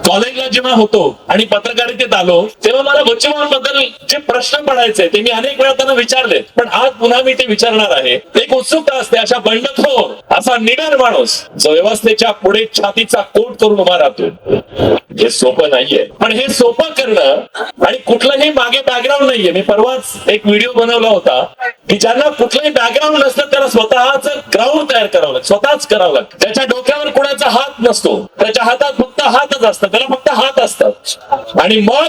कॉलेजला जेव्हा होतो आणि पत्रकारितेत आलो तेव्हा मला बच्चूभाऊंबद्दल जे प्रश्न पडायचे ते मी अनेक वेळा त्यांना विचारले, पण आज पुन्हा मी ते विचारणार आहे. एक उत्सुकता असते, अशा बंडखोर असा निडर माणूस जो व्यवस्थेच्या पुढे छातीचा कोट करून उभा राहतो, हे सोपं नाहीये. पण हे सोपं करणं आणि कुठलंही मागे बॅकग्राऊंड नाहीये. मी परवाच एक व्हिडिओ बनवला होता की ज्यांना कुठलंही बॅकग्राऊंड नसतं त्याला स्वतःच ग्राउंड तयार करावं लागतं, स्वतःच करावं लागतं. त्याच्या डोक्यावर कोणाचा हात नसतो, त्याच्या हातात फक्त हातच असतात, त्याला फक्त हात असतात. आणि मग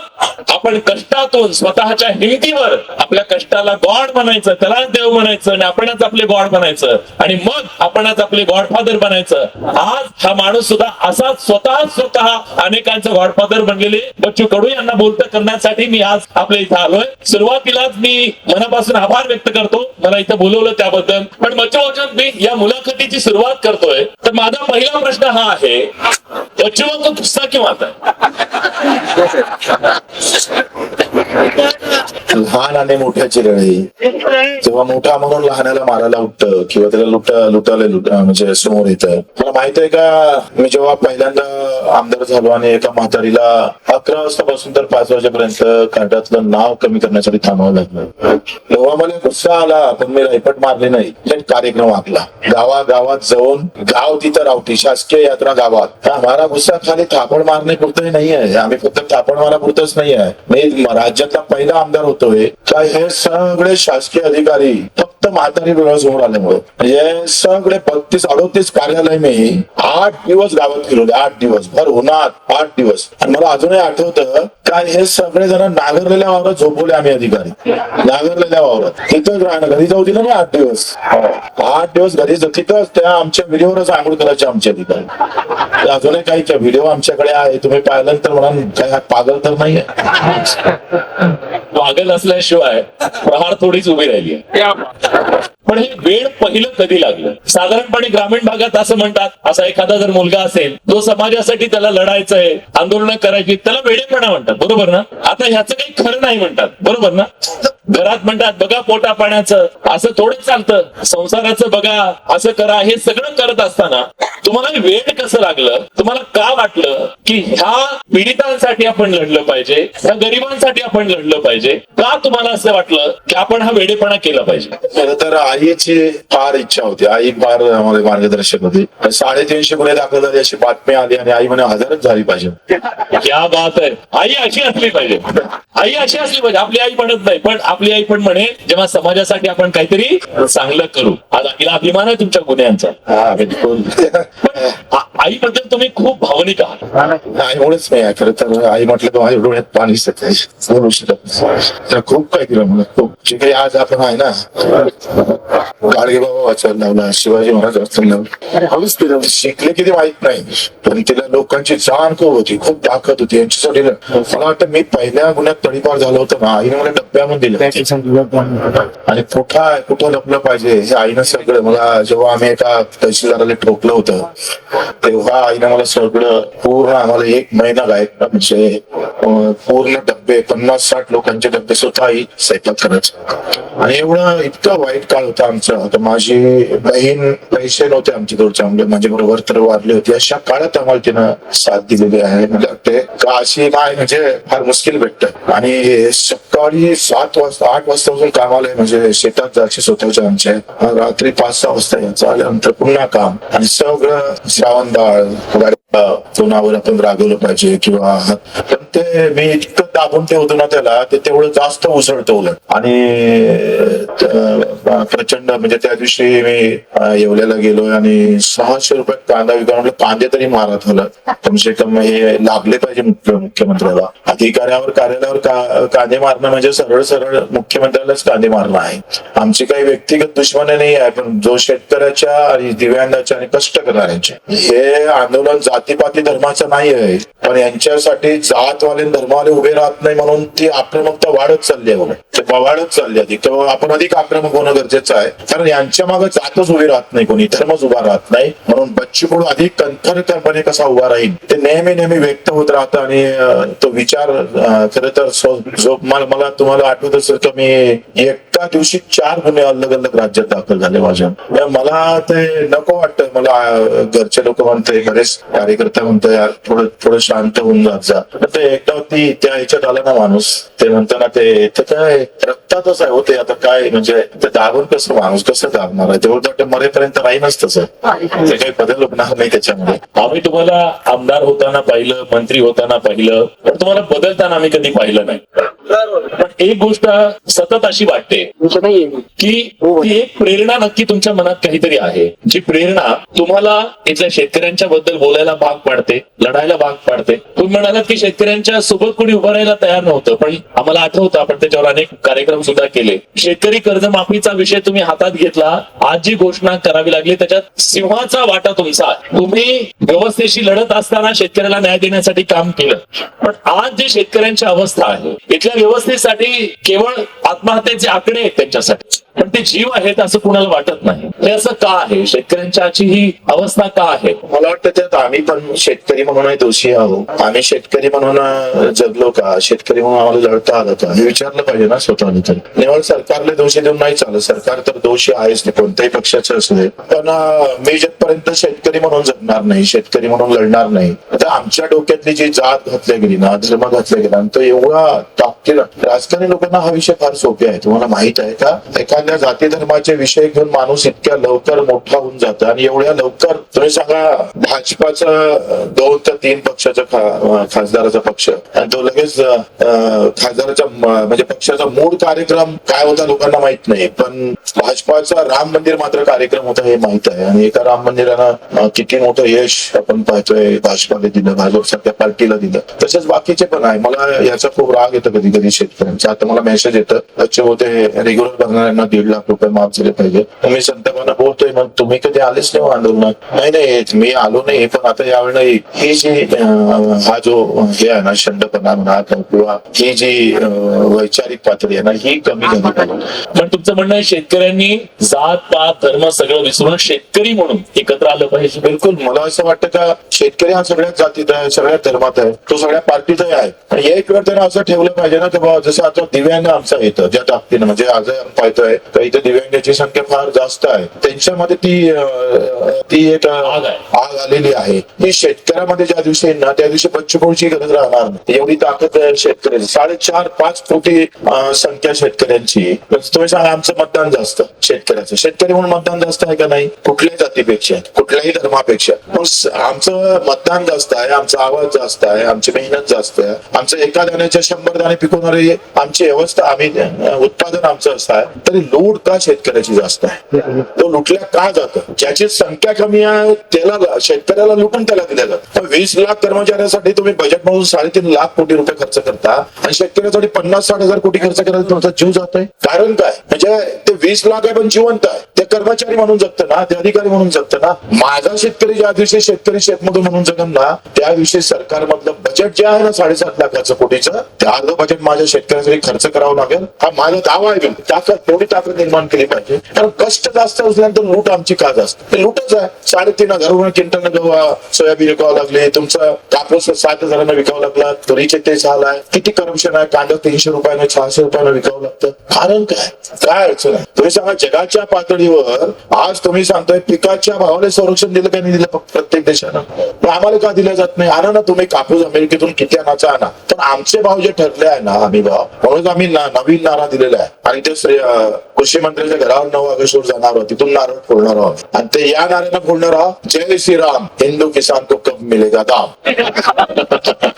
आपण कष्टातून स्वतःच्या हिमतीवर आपल्या कष्टाला गॉड बनायचं, त्याला देव बनायचं आणि आपणच आपले गॉड बनायचं आणि मग आपणच आपले गॉडफादर बनायचं. आज हा माणूस सुद्धा असाच स्वतः अनेकांचं गॉडफादर बनलेले बच्चू कडू यांना बोलतं करण्यासाठी मी आज आपल्या इथं आलोय. सुरुवातीलाच मी मनापासून आभार व्यक्त करतो मला इथं बोलवलं त्याबद्दल. पण बच्चू मी या मुलाखतीची सुरुवात करतोय तर माझा पहिला प्रश्न हा आहे, बच्चूभाऊ गुस्सा क्यों आता है? लहान आणि मोठ्याची लढाई. जेव्हा मोठा म्हणून लहानाला मारायला उठतं किंवा त्याला लुटायला म्हणजे समोर येतं. मला माहित आहे का, मी जेव्हा पहिल्यांदा आमदार झालो आणि एका म्हातारीला 11 वाजतापासून तर 5 वाजेपर्यंत कार्डातलं नाव कमी करण्यासाठी थांबावं लागलं, तेव्हा मला गुस्सा आला. पण मी रायपट मारली नाही, थेट कार्यक्रम आखला. गावागावात जाऊन गाव तिथं रावटी शासकीय यात्रा गावात. हमारा गुस्सा खाली थापड मारणे पुरतही नाही आहे. आम्ही फक्त थापड मारा पुरतच नाही आहे. मी राज्यातला पहिला आमदार होतोय का हे सगळे शासकीय अधिकारी फक्त म्हातारी डोळ्यासमोर आल्यामुळे, म्हणजे सगळे 32-38 कार्यालय मी 8 दिवस गावात फिरवले. 8 दिवस भर उन्हात 8 दिवस. आणि मला अजूनही आठवतं काय हे सगळे जण नागरलेल्या वावरात झोपवले आम्ही अधिकारी. नागरलेल्या वावरात तिथंच राहणं, घरी जाऊ दिलं ना 8 दिवस. 8 दिवस घरी तिथंच त्या आमच्या व्हिडिओवरच आंघोळ करायचे आमचे अधिकारी. अजूनही काही व्हिडिओ आमच्याकडे आहे, तुम्ही पाहिलं तर म्हणा काय पागल तर नाहीये. पागल असल्याशिवाय प्रहार थोडीच उभी राहिली. पण हे वेळ पहिलं कधी लागलं? साधारणपणे ग्रामीण भागात असं म्हणतात, असा एखादा जर मुलगा असेल जो समाजासाठी त्याला लढायचंय, आंदोलन करायची, त्याला वेडेपणा म्हणतात, बरोबर ना? आता ह्याचं काही खरं नाही म्हणतात, बरोबर ना? घरात म्हणतात बघा पोटा पाण्याचं, असं थोडंच चालतं, संसाराचं बघा, असं करा. हे सगळं करत असताना तुम्हाला वेळ कसं लागलं? तुम्हाला का वाटलं की ह्या पीडितांसाठी आपण लढलं पाहिजे, ह्या गरिबांसाठी आपण लढलं पाहिजे? का तुम्हाला असं वाटलं की आपण हा वेडेपणा केला पाहिजे? खरं तर आईची फार इच्छा होती. आई फार आम्हाला मार्गदर्शक होती. 350 गुन्हे दाखल झाले अशी बातमी आली आणि आई म्हणे 1000च झाली पाहिजे. क्या बात आहे. आई अशी असली पाहिजे, आई अशी असली पाहिजे. आपली आई म्हणत नाही, पण आपली आई पण म्हणे जेव्हा समाजासाठी आपण काहीतरी चांगलं करू. आज आईला अभिमान आहे तुमच्या गुन्ह्यांचा. हा बिलकुल. आईबद्दल तुम्ही खूप भावनिक आहात. आईमुळेच नाही, खरं तर आई म्हटलं तर माझ्या डोळ्यात पाणी बोलू शकत. तर खूप काय केलं मला, खूप. जे काही आज आपण आहे ना, गाडगे बाबा वाचायला लावला, शिवाजी महाराज वाचायला लावला, हळूच केलं. शिकले किती माहित नाही, पण तिला लोकांची जाण खूप होती, खूप ताकद होती यांच्यासाठी. मला वाटतं मी पहिल्या गुन्ह्यात तडीपार झालं होतं ना, आईने मला डब्यामध्ये दिलं आणि कुठं लपलं पाहिजे हे आईनं सगळं. मला जेव्हा आम्ही एका तहसीलदाराला ठोकलं होतं तेव्हा आईनं मला सगळं पूर्ण, आम्हाला 1 महिना गायब म्हणजे पूर्ण डब्बे 50-60 लोकांचे डब्बे स्वतः आई स्वयंपाक करायचं. आणि एवढं इतकं वाईट काळ होता आमचा. तर माझी बहीण, पैसे नव्हते आमच्या जवळच्या, माझ्या बरोबर तर वारली होती. अशा काळात आम्हाला तिनं साथ दिलेली आहे. मला वाटते का अशी काय म्हणजे फार मुश्किल भेटतं. आणि सकाळी 7 वाजता 8 वाजतापासून कामाला म्हणजे शेतात जायचे स्वतःच्या आमच्या, रात्री 5-6 वाजता यायचं, आल्यानंतर पुन्हा काम. आणि सगळं श्रावणदाळ कोणावर आपण रागवलं पाहिजे किंवा, पण ते मी इतकं दाबून ठेवतो ना त्याला, ते तेवढं जास्त उसळतं उलट. आणि प्रचंड म्हणजे त्या दिवशी मी येवल्याला गेलोय आणि 600 रुपयात कांदा विकायला म्हटलं, कांदे तरी मारा झाला. कमसे कम हे लागले पाहिजे मुख्यमंत्र्याला. अधिकाऱ्यावर कार्यालयावर कांदे मारणं म्हणजे सरळ सरळ मुख्यमंत्र्यालाच कांदे मारणं आहे. आमची काही व्यक्तिगत दुश्मनी नाही आहे, पण जो शेतकऱ्याच्या आणि दिव्यांगाच्या आणि कष्ट करणाऱ्यांच्या, हे आंदोलन जातीपाती धर्माचं नाही आहे, पण यांच्यासाठी जातवाले धर्मावाले उभे राहत नाही म्हणून ती आक्रमकता वाढत चालली आहे. वाढत चालली आहे, तेव्हा आपण अधिक आक्रमक होणं गरजेचं आहे. कारण यांच्या मागे जातच उभी राहत नाही, कोणी धर्मच उभा राहत नाही. म्हणून बच्चू कडू अधिक कणखरपणे कसा उभा राहील ते नेहमी व्यक्त होत राहतं. आणि तो विचार खरं तर जो मला तुम्हाला आठवत असेल तर मी एका दिवशी 4 गुन्हे अलग अलग राज्यात दाखल झाले माझ्या. मला ते नको वाटतं. मला घरचे लोक म्हणते, बरेच कार्यकर्ता म्हणतो, यार थोडं शांत शांत होऊन जात जा. तर ते एकदा ती त्या ह्याच्यात आला ना माणूस, ते म्हणताना ते काय रक्तातच आहे होते. आता काय म्हणजे ते दाबून कसं माणूस कसं दाबणार आहे, तेवढं ते मरेपर्यंत राहीनच तसं, ते काही बदल होणार नाही त्याच्यामध्ये. आम्ही तुम्हाला आमदार होताना पाहिलं, मंत्री होताना पाहिलं, पण तुम्हाला बदलताना आम्ही कधी पाहिलं नाही. पण एक गोष्ट सतत अशी वाटते की ती एक प्रेरणा नक्की तुमच्या मनात काहीतरी आहे, जी प्रेरणा तुम्हाला इथल्या शेतकऱ्यांच्या बद्दल बोलायला भाग पाडते, लढायला भाग पाडते. तुम्ही म्हणालात की शेतकऱ्यांच्या सोबत कोणी उभं राहायला तयार नव्हतं, पण आम्हाला आठवतं आपण त्याच्यावर अनेक कार्यक्रम सुद्धा केले. शेतकरी कर्जमाफीचा विषय तुम्ही हातात घेतला, आज जी घोषणा करावी लागली त्याच्यात सिंहाचा वाटा तुमचा. तुम्ही व्यवस्थेशी लढत असताना शेतकऱ्याला न्याय देण्यासाठी काम केलं, पण आज जी शेतकऱ्यांची अवस्था आहे, इथल्या व्यवस्थेसाठी केवळ आत्महत्येचे आकडे आहेत त्यांच्यासाठी, पण ते जीव आहेत असं कुणाला वाटत नाही. हे असं का आहे? शेतकऱ्यांची ही अवस्था का आहे? मला वाटतं त्यात आम्ही पण शेतकरी म्हणून दोषी आहोत. आम्ही शेतकरी म्हणून जगलो का, शेतकरी म्हणून आम्हाला लढता आलं का, हे विचारलं पाहिजे ना स्वतःला. तर निवड सरकारला दोषी देऊन नाही चालत. सरकार तर दोषी आहेच नाही, कोणत्याही पक्षाचं असू दे. पण मी जिथपर्यंत शेतकरी म्हणून जगणार नाही, शेतकरी म्हणून लढणार नाही, तर आमच्या डोक्यातली जी जात घातल्या गेली ना, धर्म घातल्या गेला, तो एवढा ताकदीनं राजकारणी लोकांना हा विषय फार सोपे आहे. तुम्हाला माहित आहे का, एखाद्या जाती धर्माचे विषय घेऊन माणूस इतक्या लवकर मोठा होऊन जातं, आणि एवढ्या लवकर तुम्ही सांगा भाजपाचं 2 ते 3 पक्षाचा खासदाराचा पक्ष, आणि तो लगेच खासदाराचा म्हणजे पक्षाचा मूळ कार्यक्रम काय होता लोकांना माहित नाही, पण भाजपाचा राम मंदिर मात्र कार्यक्रम होता हे माहित आहे. आणि एका राम मंदिरानं किती मोठं यश आपण पाहतोय, भाजपाला दिलं, भाजपसारख्या पार्टीला दिलं. तसेच बाकीचे पण आहे. मला याचा खूप राग येतो कधी कधी शेतकऱ्यांचा. आता मला मेसेज येतं, अच्छे होते रेग्युलर भरणाऱ्यांना 1.5 लाख रुपये माफ झाले पाहिजे. मी संतापांना बोलतोय, मग तुम्ही कधी आलेच नाही आंदोलनात? नाही मी आलो नाही, पण आता यावेळी ही जी हा जो हे आहे ना, शंडपणा म्हणा किंवा ही जी वैचारिक पातळी आहे ना, ही कमी झाली पाहिजे. पण तुमचं म्हणणं आहे शेतकऱ्यांनी जात पात धर्म सगळं विसरून शेतकरी म्हणून एकत्र आलं पाहिजे? बिलकुल. मला असं वाटतं का शेतकरी हा सगळ्याच जातीत आहे, सगळ्याच धर्मात आहे, तो सगळ्या पार्टीतही आहे. आणि एक वेळ त्यांना असं ठेवलं पाहिजे ना की बाबा, जसं आता दिव्यांग आमचं येतं ज्या ताकदीनं, म्हणजे आज आपण पाहतोय तर इथे दिव्यांगाची संख्या फार जास्त आहे, त्यांच्यामध्ये ती एक आग आलेली आहे. ही शेतकऱ्यामध्ये ज्या दिवशी ना, त्या दिवशी बच्चूभाऊची गरज राहणार नाही. एवढी ताकद आहे शेतकऱ्याची. 4.5-5 कोटी संख्या शेतकऱ्यांची. तुम्ही सांगा, आमचं मतदान जास्त शेतकऱ्याचं, शेतकरी म्हणून मतदान जास्त आहे का नाही? कुठल्याही जातीपेक्षा, कुठल्याही धर्मापेक्षा आमचं मतदान जास्त आहे, आमचा आवाज जास्त आहे, आमची मेहनत जास्त आहे, आमचं एका दाण्याच्या 100 दाणे पिकवणारी आमची व्यवस्था, आम्ही उत्पादन आमचं असं आहे, तरी लूट का शेतकऱ्याची जास्त आहे? तो लुटल्या का जातं? ज्याची संख्या कमी आहे त्याला, शेतकऱ्याला लुटून त्याला दिल्या जातं. पण 20 लाख कर्मचाऱ्यांसाठी तुम्ही बजेट मधून 3.5 लाख कोटी रुपये खर्च करता, आणि शेतकऱ्यासाठी 50-60 हजार कोटी खर्च करायला तुमचा जीव जातोय. कारण काय? म्हणजे ते 20 लाख आहे पण जिवंत आहे. ते कर्मचारी म्हणून जगतं ना, ते अधिकारी म्हणून जगतं ना. माझा शेतकरी ज्या दिवशी शेतकरी शेतमधून म्हणून जगन ना, त्या दिवशी सरकारमधलं बजेट जे आहे ना 7.5 लाखाचं कोटीचं, ते अर्ध बजेट माझ्या शेतकऱ्यासाठी खर्च करावं लागेल. हा माझा दावा आहे. ताकद, तेवढी ताकद निर्माण केली पाहिजे. कारण कष्ट जास्त असल्यानंतर लूट आमची का जास्त? ते लूटच आहे. 3,500 क्विंटल सोयाबीन विकावं लागले, तुमचा कापूस 7,000 विकावं लागला, तुरीचे ते आहे. किती करप्शन आहे. कांदा 300 रुपयाने 600 रुपयाने विकावं लागतं. कारण काय अडचण आहे? तुम्ही सांगा, जगाच्या पातळीवर आज तुम्ही सांगताय पिकाच्या भावाला संरक्षण दिलं का नाही दिलं प्रत्येक देशानं? पण आम्हाला का दिलं जात नाही? आणा ना तुम्ही कापूस अमेरिकेतून किती आणाचा आणा, पण आमचे भाव जे ठरले आहे ना, हमी भाव, म्हणून आम्ही नवीन नारा दिलेला आहे. आणि ते कृषी मंत्र्यांच्या घरावर 9 ऑगस्टवर जाणार आहोत, तिथून नारळ फोडणार आहोत, आणि ते या नाऱ्यानं फोडणार आहोत, जय श्रीराम, हिंदू किसान को कब मिलेगा दाम.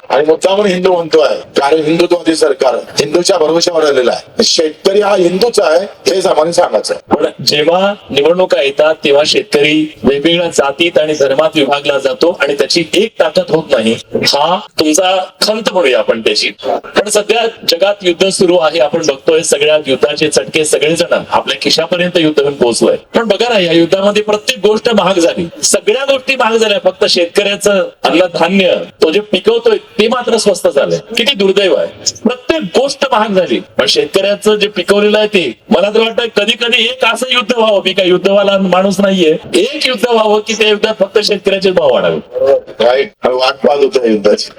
आणि मुद्दा म्हणून हिंदू म्हणतोय, कारण हिंदुत्वादी सरकार हिंदूच्या भरोश्यावर आलेला आहे. शेतकरी हा हिंदूच आहे हेच आम्हाला सांगायचं. पण जेव्हा निवडणुका येतात तेव्हा शेतकरी वेगवेगळ्या जातीत आणि धर्मात विभागला जातो, आणि त्याची एक ताकद होत नाही. हा तुमचा खंत म्हणूया आपण त्याची. पण सध्या जगात युद्ध सुरू आहे, आपण बघतोय सगळ्या युद्धाचे चटके सगळेजण आपल्या खिशापर्यंत युद्ध घेऊन पोहोचलोय. पण बघा ना, या युद्धामध्ये प्रत्येक गोष्ट महाग झाली, सगळ्या गोष्टी महाग झाल्या. फक्त शेतकऱ्याचं अन्नधान्य तो जे पिकवतोय ते मात्र स्वस्त झालंय. किती दुर्दैव आहे. प्रत्येक प्रत्येक गोष्ट महाग झाली. पण शेतकऱ्याचं जे पिकवलेलं आहे ते मला तर वाटतं कधी कधी एक असं युद्ध व्हावं, मी काही युद्धवाला माणूस नाहीये, एक युद्ध व्हावं की त्या युद्धात फक्त शेतकऱ्याचे भाव वाढावे. राईट, वाट पाहत होतं युद्धाची.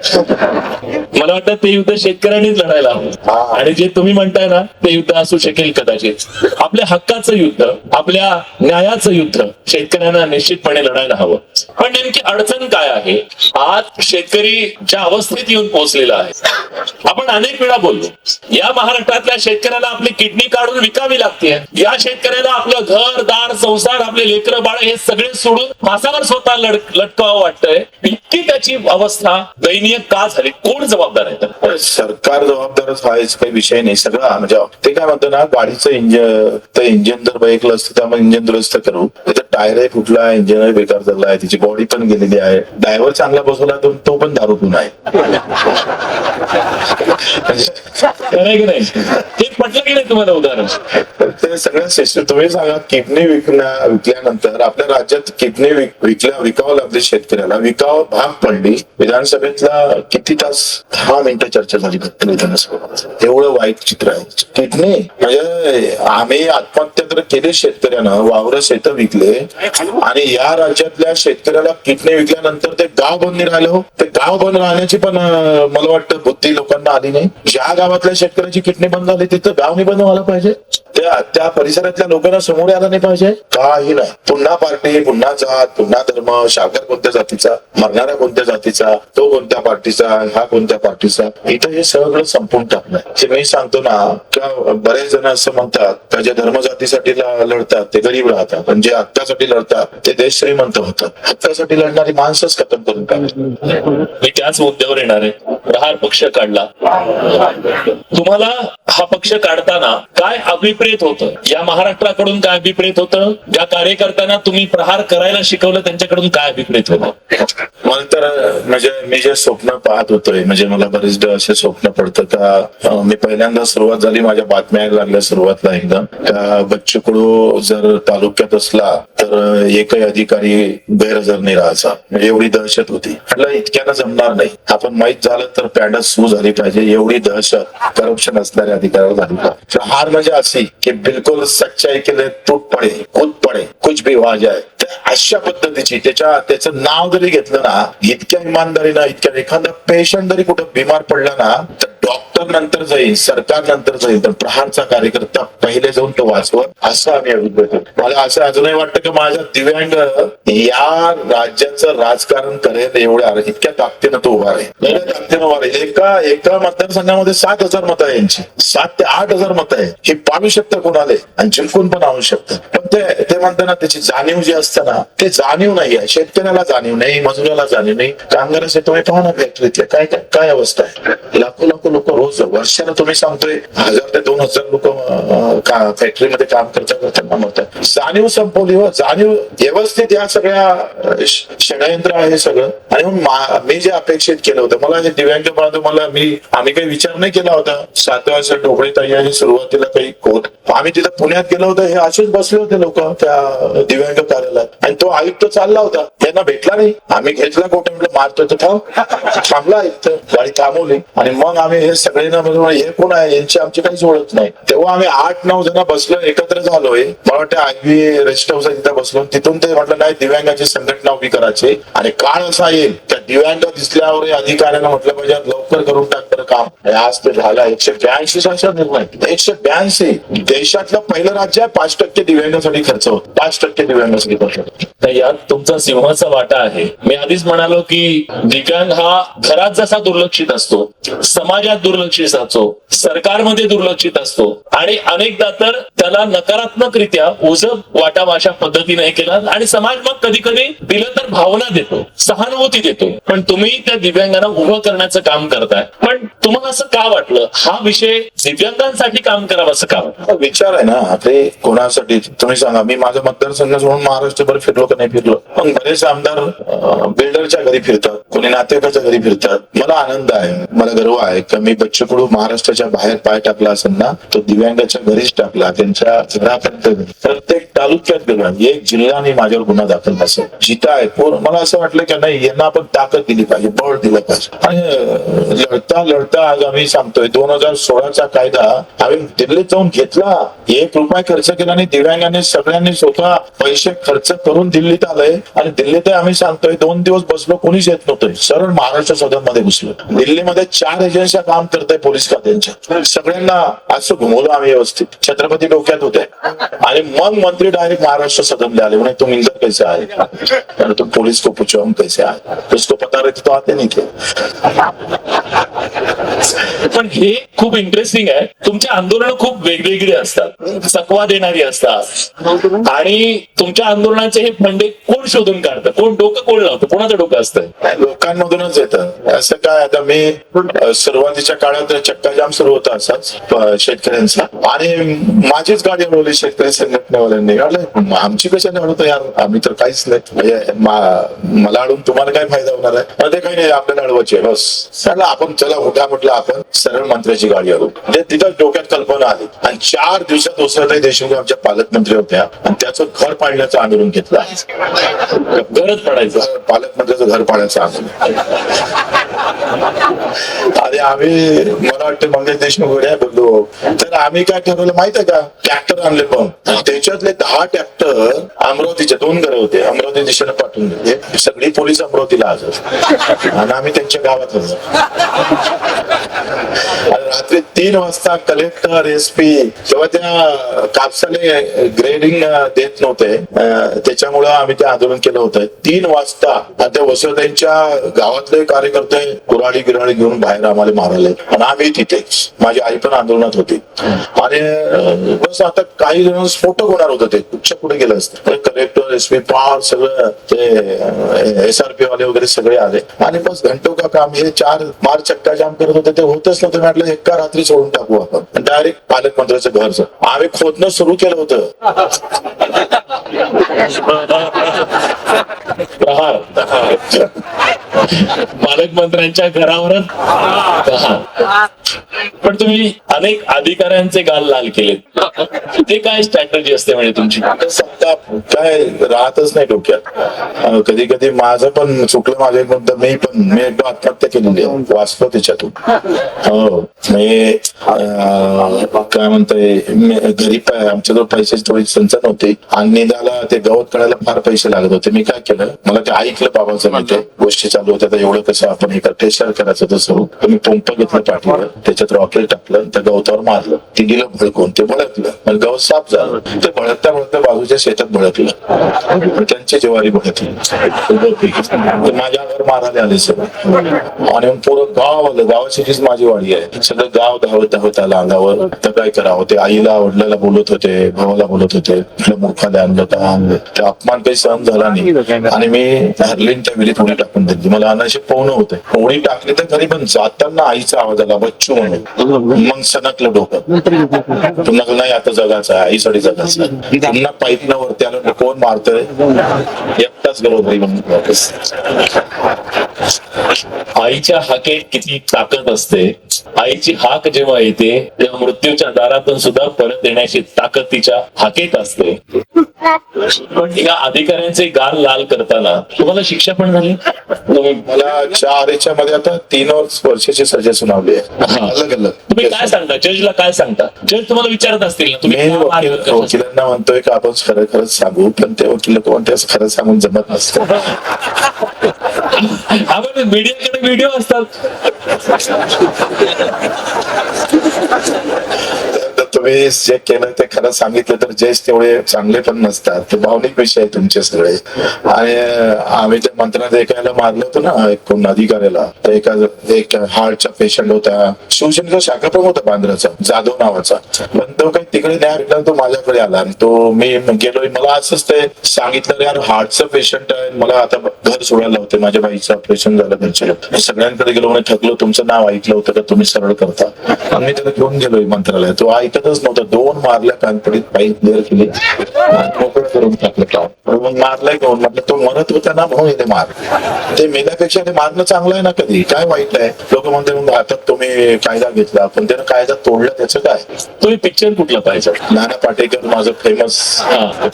मला वाटतं ते युद्ध शेतकऱ्यांनीच लढायला हवं. आणि जे तुम्ही म्हणताय ना ते युद्ध असू शकेल कदाचित. आपल्या हक्काचं युद्ध, आपल्या न्यायाचं युद्ध शेतकऱ्यांना निश्चितपणे लढायला हवं. पण नेमकी अडचण काय आहे? आज शेतकरी ज्या अवस्थेत येऊन पोहोचलेला आहे, आपण अनेक वेळा बोललो, या महाराष्ट्रातल्या शेतकऱ्याला आपली किडनी काढून विकावी लागते. या शेतकऱ्याला आपलं घर दार संसार, आपले लेकरं बाळ हे सगळे सोडून फासावर स्वतः लटकावं वाटतंय. इतकी त्याची अवस्था दयनीय का झाली? कोण जबाबदार आहे? सरकार जबाबदारच व्हायचं काही विषय नाही. सगळं म्हणजे ते काय म्हणतो ना, गाडीचं इंजिन जर बाईकला असतं त्यामुळे इंजिन दुरुस्त करू, तर टायर फुटला, इंजिन बेकार झाला आहे, तिची बॉडी पण गेलेली आहे, ड्रायव्हर चांगला बसवला तो पण दारू पिऊन आहे. की नाही? ते पटलं की नाही तुम्हाला उदाहरण? ते सगळं सिस्टम. तुम्ही सांगा, किडनी विकल्यानंतर आपल्या राज्यात किडनी विकावं लागली शेतकऱ्याला, विकावं भाग पडली. विधानसभेतला किती तास? 10 मिनिटं चर्चा झाली विधानसभेत. एवढं वाईट चित्र आहे. किडनी म्हणजे आम्ही आत्महत्या तर केली शेतकऱ्यानं, वावर शेतं विकले, आणि या राज्यातल्या शेतकऱ्याला किडनी विकल्यानंतर ते गाव बंद नाही राहिलं. ते गाव बंद राहण्याची पण मला वाटतं बुद्धी लोकांना आली नाही. ज्या गावातल्या शेतकऱ्याची किडनी बंद झाली तिथं गाव नाही बंद व्हायला पाहिजे, त्या परिसरातल्या लोकांना समोर यायला नाही पाहिजे, काही नाही. पुन्हा पार्टी, पुन्हा जात, पुन्हा धर्म, शाखर कोणत्या जातीचा, मरणारा कोणत्या जातीचा, तो कोणत्या पार्टीचा, हा कोणत्या पार्टीचा. इथं हे सगळं संपून टाकलंय. ते मी सांगतो ना, का बरेच जण असं म्हणतात का जे धर्म जातीसाठी लढतात ते गरीब राहतात, पण जे हक्कासाठी लढतात ते देश श्रीमंत होतात. हक्कासाठी लढणारी माणसंच खतम करून टाकली. मी त्याच मुद्द्यावर येणार आहे. प्रहार पक्ष काढला, तुम्हाला हा पक्ष काढताना काय अभिप्रेत होतं? या महाराष्ट्राकडून काय अभिप्रेत होतं? ज्या कार्यकर्त्यांना तुम्ही प्रहार करायला शिकवलं त्यांच्याकडून काय अभिप्रेत होतं? मला तर म्हणजे मी जे स्वप्न पाहत होतोय, म्हणजे मला बरेचदा असे स्वप्न पडतं का मी पहिल्यांदा सुरुवात झाली माझ्या बातम्या यायला लागल्या सुरुवातला एकदम का बच्चू कडू जर तालुक्यात असला तर एकही अधिकारी गैरहजर नाही राहायचा. म्हणजे एवढी दहशत होती. म्हटलं इतक्यानं जमणार नाही, आपण माहीत झालं तर पॅन्डच सू झाली पाहिजे. एवढी दहशत करप्शन असणाऱ्या अधिकाऱ्यावर झाली पाहिजे. हार म्हणजे अशी की बिलकुल सच्चाई के लिए टूट पडे, कूद पडे, कुछ भी हो जाए. अशा पद्धतीची त्याचं नाव जरी घेतलं ना, इतक्या इमानदारीनं, इतक्या एखादा पेशंट जरी कुठं बिमार पडला ना तर डॉक्टर नंतर जाईल, सरकार नंतर जाईल, पण प्रहारचा कार्यकर्ता पहिले जाऊन तो वाचवत, असं आम्ही अभिप्राय. मला असं अजूनही वाटतं की माझा दिव्यांग या राज्याचं राजकारण करेल एवढ्या इतक्या ताकदीनं तो उभा राहील. एवढ्या ताकदीनं उभा राहील. एका मतदारसंघामध्ये 7,000 मतं आहे यांची, 7 ते 8,000 मतं आहे. हे पाडू शकतं कोणाला आणि जिंकून पण आणू शकतं. पण ते म्हणताना त्याची जाणीव जी असते ना, ते जाणीव नाही आहे. शेतकऱ्याला जाणीव नाही, मजुराला जाणीव नाही. कामगाराचे तुम्ही पाहा ना फॅक्टरीतले काय अवस्था आहे. लाखो लोक रोज वर्षाला तुम्ही सांगतोय 1000 ते 2000 लोक फॅक्टरीमध्ये काम करता मरतात. जाणीव संपवली व जाणीव व्यवस्थित या सगळ्या षडयंत्र आहे सगळं. आणि मग मी जे अपेक्षित केलं होतं, मला हे दिव्यांग आम्ही काही विचार नाही केला होता. 7व्या वर्षात ढोबळे ताई आणि सुरुवातीला काही कोट आम्ही तिथं पुण्यात गेलो होतो, हे असेच बसले होते लोक त्या दिव्यांग कार्यालयात, आणि तो आयुक्त चालला होता, त्यांना भेटला नाही. आम्ही घेतला कोट, म्हटलं मारतोय तर थांबला आयुक्त, गाडी थांबवली. आणि मग आम्ही हे सगळे ना हे कोण आहे, यांची आमची काहीच ओळख नाही. तेव्हा आम्ही 8-9 जण बसलो, एकत्र झालोय. मला वाटतं आयबी रेस्ट हाऊस तिथं बसलो. तिथून ते म्हटलं नाही, दिव्यांगाची संघटना उभी करायची आणि काळ असा येईल त्या दिव्यांग दिसल्यावर अधिकाऱ्यांना म्हटलं पाहिजे लवकर करून टाक बरं काम. आज ते झाला 182 निर्णय. 182 देशातलं पहिलं राज्य आहे 5% दिव्यांगासाठी खर्च होतो. 5% दिव्यांगासाठी खर्च होतो. यात तुमचा सिंहाचा वाटा आहे. मी आधीच म्हणालो की दिव्यांग हा घरात जसा दुर्लक्षित असतो, समाजात दुर्लक्षित असतो, सरकारमध्ये दुर्लक्षित असतो, आणि अनेकदा तर त्याला नकारात्मकरित्या उजब वाटा अशा पद्धतीने हे केला, आणि समाज मग कधी कधी दिलं तर भावना देतो, सहानुभूती देतो. पण तुम्ही त्या दिव्यांगांना उभं करण्याचं काम करताय. पण तुम्हाला असं का वाटलं हा विषय दिव्यांगांसाठी काम करावं असं का वाटलं? विचार आहे ना ते कोणासाठी? तुम्ही सांगा. मी माझा मतदारसंघ सोडून महाराष्ट्रभर फिरलो का नाही फिरलो? पण बरेच आमदार बिल्डरच्या घरी फिरतात, कोणी नातेवाईकाच्या घरी फिरतात. मला आनंद आहे, मला गर्व आहे की मी बच्चू कडू महाराष्ट्राच्या बाहेर पाय टाकला असेल ना, तो दिव्यांगाच्या घरीच टाकला. त्यांच्या घरापर्यंत प्रत्येक तालुक्यात गेला, एक जिल्ह्याने माझ्यावर गुन्हा दाखल नसेल. जिथं आहे मला असं वाटलं की नाही, यांना आपण ताकद दिली पाहिजे, बळ दिलं पाहिजे. आणि लढता आता आज आम्ही सांगतोय 2016चा कायदा आम्ही दिल्लीत जाऊन घेतला, 1 रुपया खर्च केला आणि दिव्यांगाने सगळ्यांनी स्वतः पैसे खर्च करून दिल्लीत आलंय. आणि दिल्लीत आम्ही सांगतोय 2 दिवस बसलो, कोणीच येत नव्हतं, सरळ महाराष्ट्र सदन मध्ये घुसलो. दिल्लीमध्ये 4 एजन्स्या काम करताय पोलीस खात्यांच्या, सगळ्यांना असं घुमवलं आम्ही व्यवस्थित, छत्रपती डोक्यात होते. आणि मग मंत्री डायरेक्ट महाराष्ट्र सदनला आले, म्हणे तुम इंदर कैसे आए, तुम पुलिस को पूछो हम कैसे आए, उसको पता रहते तो आते नहीं थे. पण हे खूप इंटरेस्टिंग आहे, तुमच्या आंदोलन खूप वेगवेगळी असतात, चकवा देणारी असतात, आणि तुमच्या आंदोलनाचे हे फंडे कोण शोधून काढतं, कोण डोकं कोण लावतं, कोणाचं डोकं असतं? लोकांमधूनच येतं. असं काय, आता मी सुरुवातीच्या काळात चक्का जाम सुरू होता असाच शेतकऱ्यांचा, आणि माझीच गाडी अडवली शेतकरी संघटनेवाल्यांनी. आमची कशाने अडवतो यार, आम्ही तर काहीच नाही, मला अडवून तुम्हाला काय फायदा होणार आहे, ते काही नाही, आपल्याला अडवायची आहे बस. चला आपण, चला उठा म्हटलं, आपण सरळ मंत्र्याची गाडी अडवू. तिथं डोक्यात कल्पना आली, आणि 4 दिवसात उसळताई देशमुख आमच्या पालकमंत्री होत्या, आणि त्याचं घर पाडण्याचं आंदोलन घेतलं. गरज पडायचं, पालकमंत्र्याचं घर पाडण्याचं आंदोलन. आणि आम्ही, मला वाटतं मंगेश देशमुख वेळा बोललो, तर आम्ही काय ठरवलं माहित आहे का, ट्रॅक्टर आणले, पण त्याच्यातले 10 ट्रॅक्टर अमरावतीच्या 2 घरं होते, अमरावती दिशेने पाठवून दिले. सगळी पोलीस अमरावतीला हजर, आणि आम्ही त्यांच्या गावात हजर. रात्री 3 वाजता कलेक्टर, SP तेव्हा त्या कापसाले ग्रेडिंग देत नव्हते, त्याच्यामुळं आम्ही ते आंदोलन केलं होतं. 3 वाजता त्या वसुताईंच्या गावातले कार्यकर्ते कुऱ्हाडी गिराडी घेऊन बाहेर आम्हाला मारायला, आणि आम्ही तिथेच, माझी आई पण आंदोलनात होती. आणि बस आता काही जण स्फोटक होणार होतं, ते कुठच्या कुठे गेलं असतं. कलेक्टर, SP पार सगळं ते SRP वाले वगैरे सगळे आले, आणि बस घंटो का काम. हे 4 मार चक्का जाम करत होते, ते होतच नव्हतं. म्हटलं एका रात्री सोडून टाकू आपण, डायरेक्ट पालकमंत्र्याचं घरचं आम्ही खोदणं सुरू केलं होतं. प्रहार पालकमंत्र्यांच्या घरावरच. पण तुम्ही अनेक अधिकाऱ्यांचे गाल लाल केले, ते काय स्ट्रॅटजी असते म्हणजे तुमची? सत्ता काय राहतच नाही डोक्यात. कधी कधी माझं पण चुकलं, माझे मी एकदा आत्महत्या केलेली आहे, वाचलो त्याच्यातून. हो, मी काय म्हणतोय, घरी आमच्याजवळ पैशाची थोडी संच नव्हती, आणि निंदाला ते गवत काढायला फार पैसे लागत होते. मी काय केलं, मला ते ऐकलं बाबाचं, मी ते गोष्टी चालू होत्या, तर एवढं कसं आपण हे टेस्टर करायचं तसं, तर मी पंप घेतलं पाठीवर, त्याच्यात रॉकेल टाकलं, त्या गवतावर मारलं, ते गेलं भडकून, ते भडकलं, मग गवत साफ झालं. ते भडकता भडकता बाजूच्या शेतात भडकलं, त्यांची ज्वारी भडकली, माझ्या अंगावर मारायला आले सगळं, आणि पुरं गाव आलं. गावाचीच माझी वाडी आहे, सगळं गाव धावत धावत आलं अंगावर. तर काय करावं, ते आईला वडिलाला बोलत होते, भावाला बोलत होते, मूर्खाला आणलं तर आणलं. ते अपमान काही सहन झाला नाही, आणि मी हरलीन त्या विहिरीत उडी टाकून दिली. मला अनाशी पोहणं होतं, उडी टाकली तर घरी, पण जाताना आईचा आवाज आला, बच्चू म्हणून. मग सणकलं डोकं, पुन्हा नाही आता जगाचं आहे, आईसाठी जगाचं आहे. पुन्हा पाईपनं वरती आलं, कोण मारतोय, एकटाच गेलो घरी म्हणून वापस. आईच्या हाकेत किती ताकद असते, आईची हाक जेव्हा येते तेव्हा मृत्यूच्या दारातून सुद्धा परत येण्याची ताकद तिच्या हाकेत असते. पण या अधिकाऱ्यांचे गाल लाल करताना तुम्हाला शिक्षा पण झाली. मला 4 मध्ये आता 3 वर्षाची सजा सुनावली आहे. अलग अलग. तुम्ही काय सांगता जजला, काय सांगता? जज तुम्हाला विचारत असतील ना, तुम्ही मी वकिलांना म्हणतोय की आपण खरं खरंच सांगू, पण ते वकील लोक म्हणते असं खरं सांगून जमत नसतं. आपण मीडियाकडे व्हिडिओ असतात. तुम्ही जे केलं ते खरं सांगितलं तर जज तेवढे चांगले पण नसतात. ते भावनिक विषय आहे तुमचे सगळे. आणि आम्ही त्या मंत्र्यात एकाला मारलं होतं ना, कोण अधिकाऱ्याला, तर एक हार्टचा पेशंट होता, शिवसेनेचा शाखा प्रमुख होता बांद्राचा, जाधव नावाचा. पण तो काही तिकडे न्याय भेटला, तो माझ्याकडे आला, आणि तो मी गेलोय, मला असंच ते सांगितलं, यार हार्टचं पेशंट आहे, मला आता घर सोडायला होते, माझ्या बाईचं ऑपरेशन झालं घरच्या. सगळ्यांकडे गेलो, म्हणे थकलो, तुमचं नाव ऐकलं होतं का, तुम्ही सरळ करता. आणि मी त्याला घेऊन गेलोय मंत्रालयात, तो ऐकतच मारतच नव्हतं. 2 मारल्या कानपडीत पाईप क्लिअर केली मोकळं करून टाकलं काम. मग मारलाय कोण म्हटलं तो मरत होता ना म्हणून इथे मार. ते मेल्यापेक्षा ते मारणं चांगलं आहे ना. कधी काय वाईट आहे. लोक म्हणते मग हातात तुम्ही कायदा घेतला पण त्यानं कायदा तोडला त्याचं काय. तुम्ही पिक्चर कुठला पाहिजे? नाना पाटेकर माझं फेमस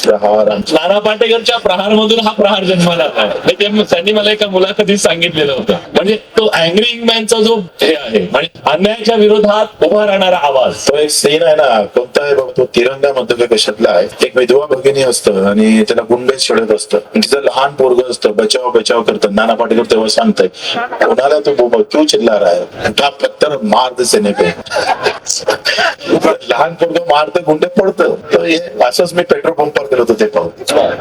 प्रहार. नाना पाटेकरच्या प्रहार मधून हा प्रहार जन्माला आलाय. त्यांनी मला एका मुलाखतीत सांगितलेलं होतं. म्हणजे तो अँग्री इंगमॅनचा जो हे आहे आणि अन्यायाच्या विरोधात उभा राहणारा आवाज. तो एक सीन आहे ना कोणता आहे बघ तो तिरंगामध्ये का कशातला आहे. एक विधवा भगिनी असतं आणि त्याला गुंडे छेडत असतं. तिचं लहान पोरग असतं बचाव बचाव करतं. नाना पाटेकर तेव्हा सांगताय कोणाला तो बोबा क्यों चिल्ला रहा है उठा पत्थर मार दे सेने पे. लहान पोरग मारतं गुंडे पडतं. तर हे असंच मी पेट्रोल पंपावर गेलो होतो ते पाहून.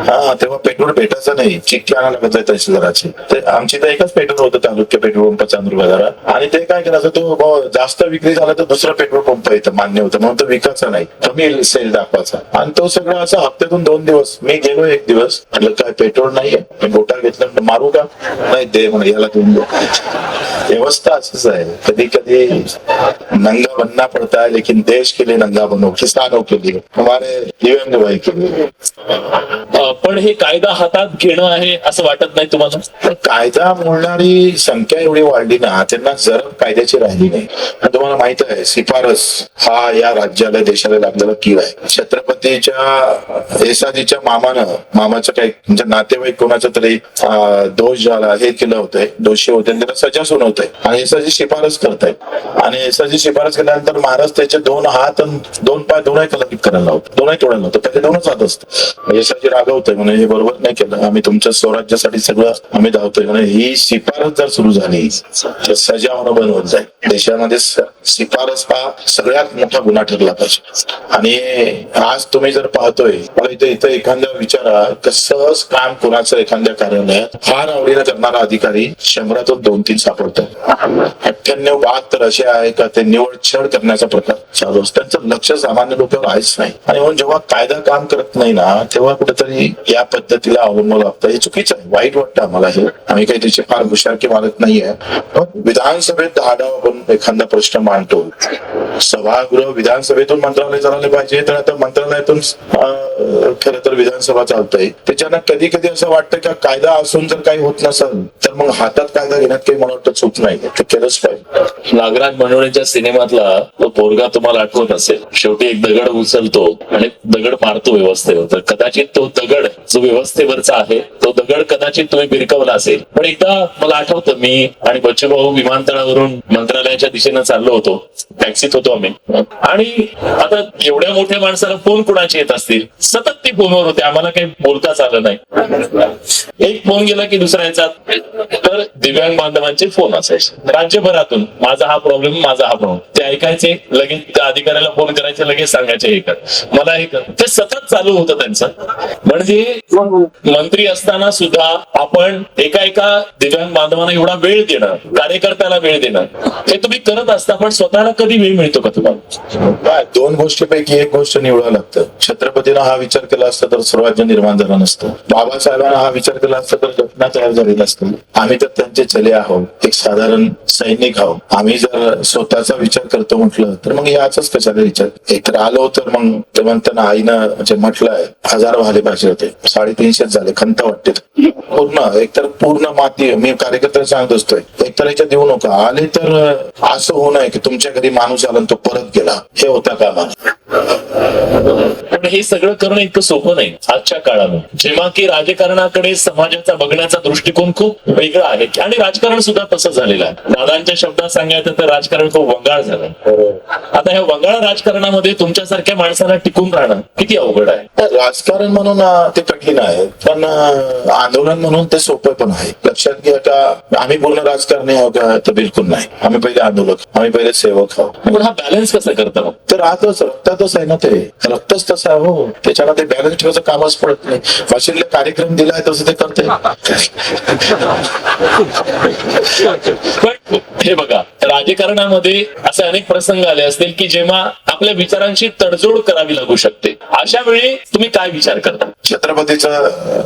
हा तेव्हा पेट्रोल भेटायचं नाही. चिठ्ठी आणायला लागत आहे तहसीलदाराची. ते आमची तर एकच पेट्रोल होतं तालुक्या पेट्रोल पंप चांदूर बाजारात. आणि ते काय करायचं तो जास्त विक्री झाला तर दुसरा पेट्रोल पंप इथं मान्य होतं म्हणून तो विकायचा नाही. कमी सेल दाखवायचा. आणि तो सगळं असं हप्त्यातून 2 दिवस मी गेलो. एक दिवस म्हटलं काय पेट्रोल नाहीये. मी गोटा घेतला म्हटलं मारू का नाही दे म्हणे याला देऊन दे. व्यवस्था असंच आहे. कधी कधी नंगा बनना पडता है लेकिन देश के लिए नंगा बनो किसानों के लिए हमारे दिव्यांग भाई के लिए. पण हे कायदा हातात घेणं आहे असं वाटत नाही तुम्हाला? पण कायदा मोडणारी संख्या एवढी वाढली ना त्यांना जरब कायद्याची राहिली नाही. आणि तुम्हाला माहित आहे शिफारस हा या राज्याला देशाला लागलेला कीड आहे. छत्रपतीच्या येसाजीच्या मामाचं काही म्हणजे नातेवाईक कोणाचा तरी दोष झाला हे केलं होतंय. दोषी होते आणि त्याला सजा सुनावत आहे आणि येसाजी शिफारस करताय. आणि येसाजी शिफारस केल्यानंतर महाराज त्याचे 2 हात आणि 2 पाय दोन्ही कलंकित करायला लावतो. दोन्ही तोडायला लावतो. पहिले 2च हात असतं. येसाजी रागवतोय म्हणे हे बरोबर नाही केलं. आम्ही तुमच्या स्वराज्यासाठी सगळं आम्ही धावतोय म्हणे. ही शिफारस जर सुरू झाली तर सजा होणं बंद होत जाईल. देशामध्ये शिफारस हा सगळ्यात मोठा गुन्हा ठरला पाहिजे. आणि आज तुम्ही जर पाहतोय मला इथं एखाद्या विचारा सहज काम कोणाचं एखाद्या कार्यालयात फार आवडीनं करणारा अधिकारी 100तून 2-3 सापडतात. 98-72 असे आहे का ते निवड छळ करण्याचा प्रकार चालू असतो. त्यांचं लक्ष सामान्य लोकांवर आहेच नाही. आणि म्हणून जेव्हा कायदा काम करत नाही ना तेव्हा कुठेतरी या पद्धतीला अवलंबून लागतं. हे चुकीचं आहे. वाईट वाटतं आम्हाला हे. आम्ही काही त्याची फार हुशारकी मानत नाहीये. पण विधानसभेत 10 आपण एखादा प्रश्न मांडतो. सभागृह विधानसभेतून मंत्रालय चालवले पाहिजे तर आता मंत्रालयातून खरं तर विधानसभा चालतंय. त्याच्यानं कधी कधी असं वाटतं का कायदा असून जर काही होत नसेल तर मग हातात कायदा घेण्यात काही मला वाटतं चूक नाही. ते केलंच पाहिजे. नागराज मनोरेच्या सिनेमातला तो पोरगा तुम्हाला आठवत असेल. शेवटी एक दगड उचलतो आणि दगड मारतो व्यवस्थेवर. तर कदाचित तो दगड जो व्यवस्थेवरचा आहे तो दगड कदाचित तुम्ही भिरकवला असेल. पण एकदा मला आठवतं मी आणि बच्चूभाऊ विमानतळावरून मंत्रालयाच्या दिशेनं चाललो होतो. टॅक्सीत होतो आम्ही. आणि आता एवढ्या मोठ्या माणसाला फोन कुणाचे येत असतील. सतत ती फोनवर होते. आम्हाला काही बोलताच आलं नाही. एक फोन गेला की दुसरा याचा. तर दिव्यांग बांधवांचे फोन असायचे राज्यभरातून. माझा हा प्रॉब्लेम माझा हा प्रॉब्लेम. ते ऐकायचे लगेच त्या अधिकाऱ्याला फोन करायचे लगेच सांगायचे हे कर मला हे कर. ते सतत चालू होतं त्यांचं. म्हणजे मंत्री असताना सुद्धा आपण एका दिव्यांग बांधवांना एवढा वेळ देणं कार्यकर्त्याला वेळ देणं हे तुम्ही करत असता. पण स्वतःला कधी वेळ मिळतो का तुम्हाला? 2 गोष्टीपैकी एक गोष्ट निवडावं लागतं. छत्रपतीनं हा विचार केला असता तर स्वराज्य निर्माण झालं नसतं. बाबासाहेबांना हा विचार केला असता तर घटना तयार झाली नसतं. आम्ही तर त्यांचे चले आहोत. एक साधारण सैनिक आहोत. आम्ही जर स्वतःचा विचार करतो म्हटलं तर मग याचाच कशाला विचार. एकतर आलो तर मग ते म्हणताना आईनं म्हणजे म्हटलंय 1000 झाले पाहिजे होते. 350 झाले. खंत वाटते पूर्ण. एकतर पूर्ण माती. मी कार्यकर्त्याला सांगत असतोय एकतर याच्यात देऊ नका. आले तर असं होऊ नये की तुमच्या घरी माणूस आला आणि तो परत गेला. हे होता कामा. पण हे सगळं करणं इतकं सोपं नाही आजच्या काळामध्ये. जेव्हा की राजकारणाकडे समाजाचा बघण्याचा दृष्टिकोन खूप वेगळा आहे. आणि राजकारण सुद्धा तसं झालेलं आहे. दादांच्या शब्दात सांगायचं तर राजकारण खूप वंगाळ झालं. आता ह्या वंगाळ राजकारणामध्ये तुमच्यासारख्या माणसाला टिकून राहणं किती अवघड आहे. राजकारण म्हणून ते कठीण आहे पण आंदोलन म्हणून ते सोपं पण आहे. लक्षात घ्या का आम्ही पूर्ण राजकारणी आहोत का तर बिलकुल नाही. आम्ही पहिले आंदोलक. आम्ही पहिले सेवक आहोत. पण हा बॅलन्स कसा करता मग? तर राहतच रक्तातच आहे ना. ते रक्तच तसं आहे. हो त्याच्यानं ते बॅलन्स ठेवायचं कामच पडत नाही. वाशिले कार्यक्रम दिलाय तसं ते करते. पण हे बघा राजकारणामध्ये असे अनेक प्रसंग आले असतील की जेव्हा आपल्या विचारांशी तडजोड करावी लागू शकते. अशा वेळी तुम्ही काय विचार करता? छत्रपतीचा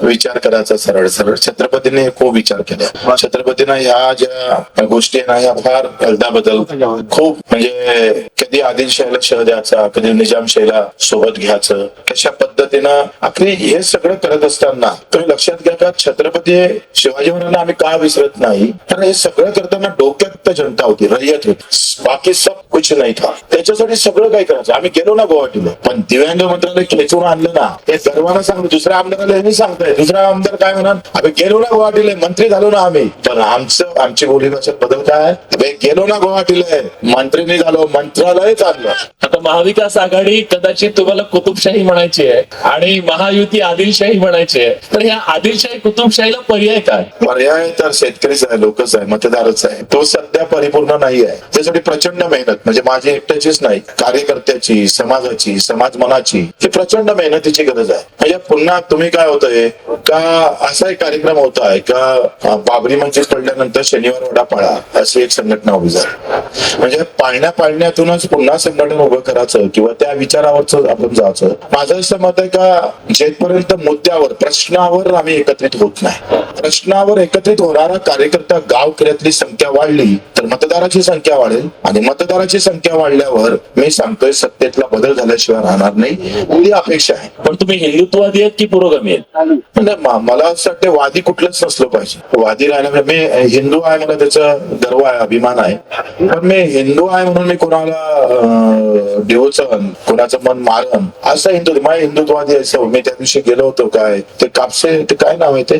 विचार करायचा सरळ सरळ. छत्रपतीने खूप विचार केला. छत्रपतीनं ह्या ज्या गोष्टी आहे ना, ह्या फार अदलाबदल खूप, म्हणजे कधी आदिलशाहीला शह द्यायचा, कधी निजामशाहीला सोबत घ्यायचं, कशा पद्धतीनं आखरी हे सगळं करत असताना तुम्ही लक्षात घ्या का छत्रपती शिवाजी महाराजांना आम्ही का विसरत नाही, कारण हे सगळं करताना डोक्यात तर जनता होती, रयत होती, बाकी सब कुछ नाही था. त्याच्यासाठी सगळं काय करायचं. आम्ही गेलो ना गुवाहाटीला, पण दिव्यांग मंत्रालय खेचून आणलं ना, हे सर्वांना सांगतो. दुसऱ्या आमदाराला हे सांगताय, दुसरा आमदार काय म्हणाल, अबे गेलो ना गुवाहाटीला, मंत्री झालो ना आम्ही, पण आमची बोली भाषेत बदल काय, अबे गेलो ना गुवाहाटीला, मंत्री नाही झालो, मंत्रालय चाललं. आता महाविकास आघाडी कदाचित तुम्हाला कुतुबशाही म्हणायची आहे आणि महायुती आदिलशाही म्हणायची आहे, तर ह्या आदिलशाही कुतुबशाहीला पर्याय काय? पर्याय तर शेतकरीच आहे, लोकच आहे, मतदारच आहे. तो सध्या परिपूर्ण नाही आहे. त्यासाठी प्रचंड मेहनत, म्हणजे माझी एकट्याचीच नाही, कार्यकर्त्याची, समाजाची, समाज मनाची, ही प्रचंड मेहनतीची गरज आहे. म्हणजे पुन्हा तुम्ही काय होतंय का, असा एक कार्यक्रम होत आहे का, बाबरी मस्जिद पडल्यानंतर शनिवार वडापाळा अशी एक संघटना उभी झाली. म्हणजे पाळण्यातूनच पुन्हा संघटन उभं करायचं किंवा त्या विचारावरच आपण जायचं. माझं असं मत आहे का, जेपर्यंत मुद्द्यावर, प्रश्नावर आम्ही एकत्रित होत नाही, प्रश्नावर एकत्रित होणारा कार्यकर्ता गावखेड्यातली संख्या वाढली तर मतदाराची संख्या वाढेल, आणि मतदाराची संख्या वाढल्यावर मी सांगतोय सत्तेतला बदल झाल्याशिवाय राहणार नाही, ही अपेक्षा आहे. पण तुम्ही हिंदुत्ववादी आहेत की पुरोगामी आहेत? म्हणजे मला असं वाटतं वादी कुठलंच नसलं पाहिजे. वादी राहिला, मी हिंदू आहे, मला त्याचा गर्व आहे, अभिमान आहे, पण मी हिंदू आहे म्हणून मी कोणाला डिवचन, कोणाचं मन मारण असं हिंदुत्ववादी असं. मी त्या दिवशी गेलो होतो, काय ते कापसे, ते काय नाव आहे ते,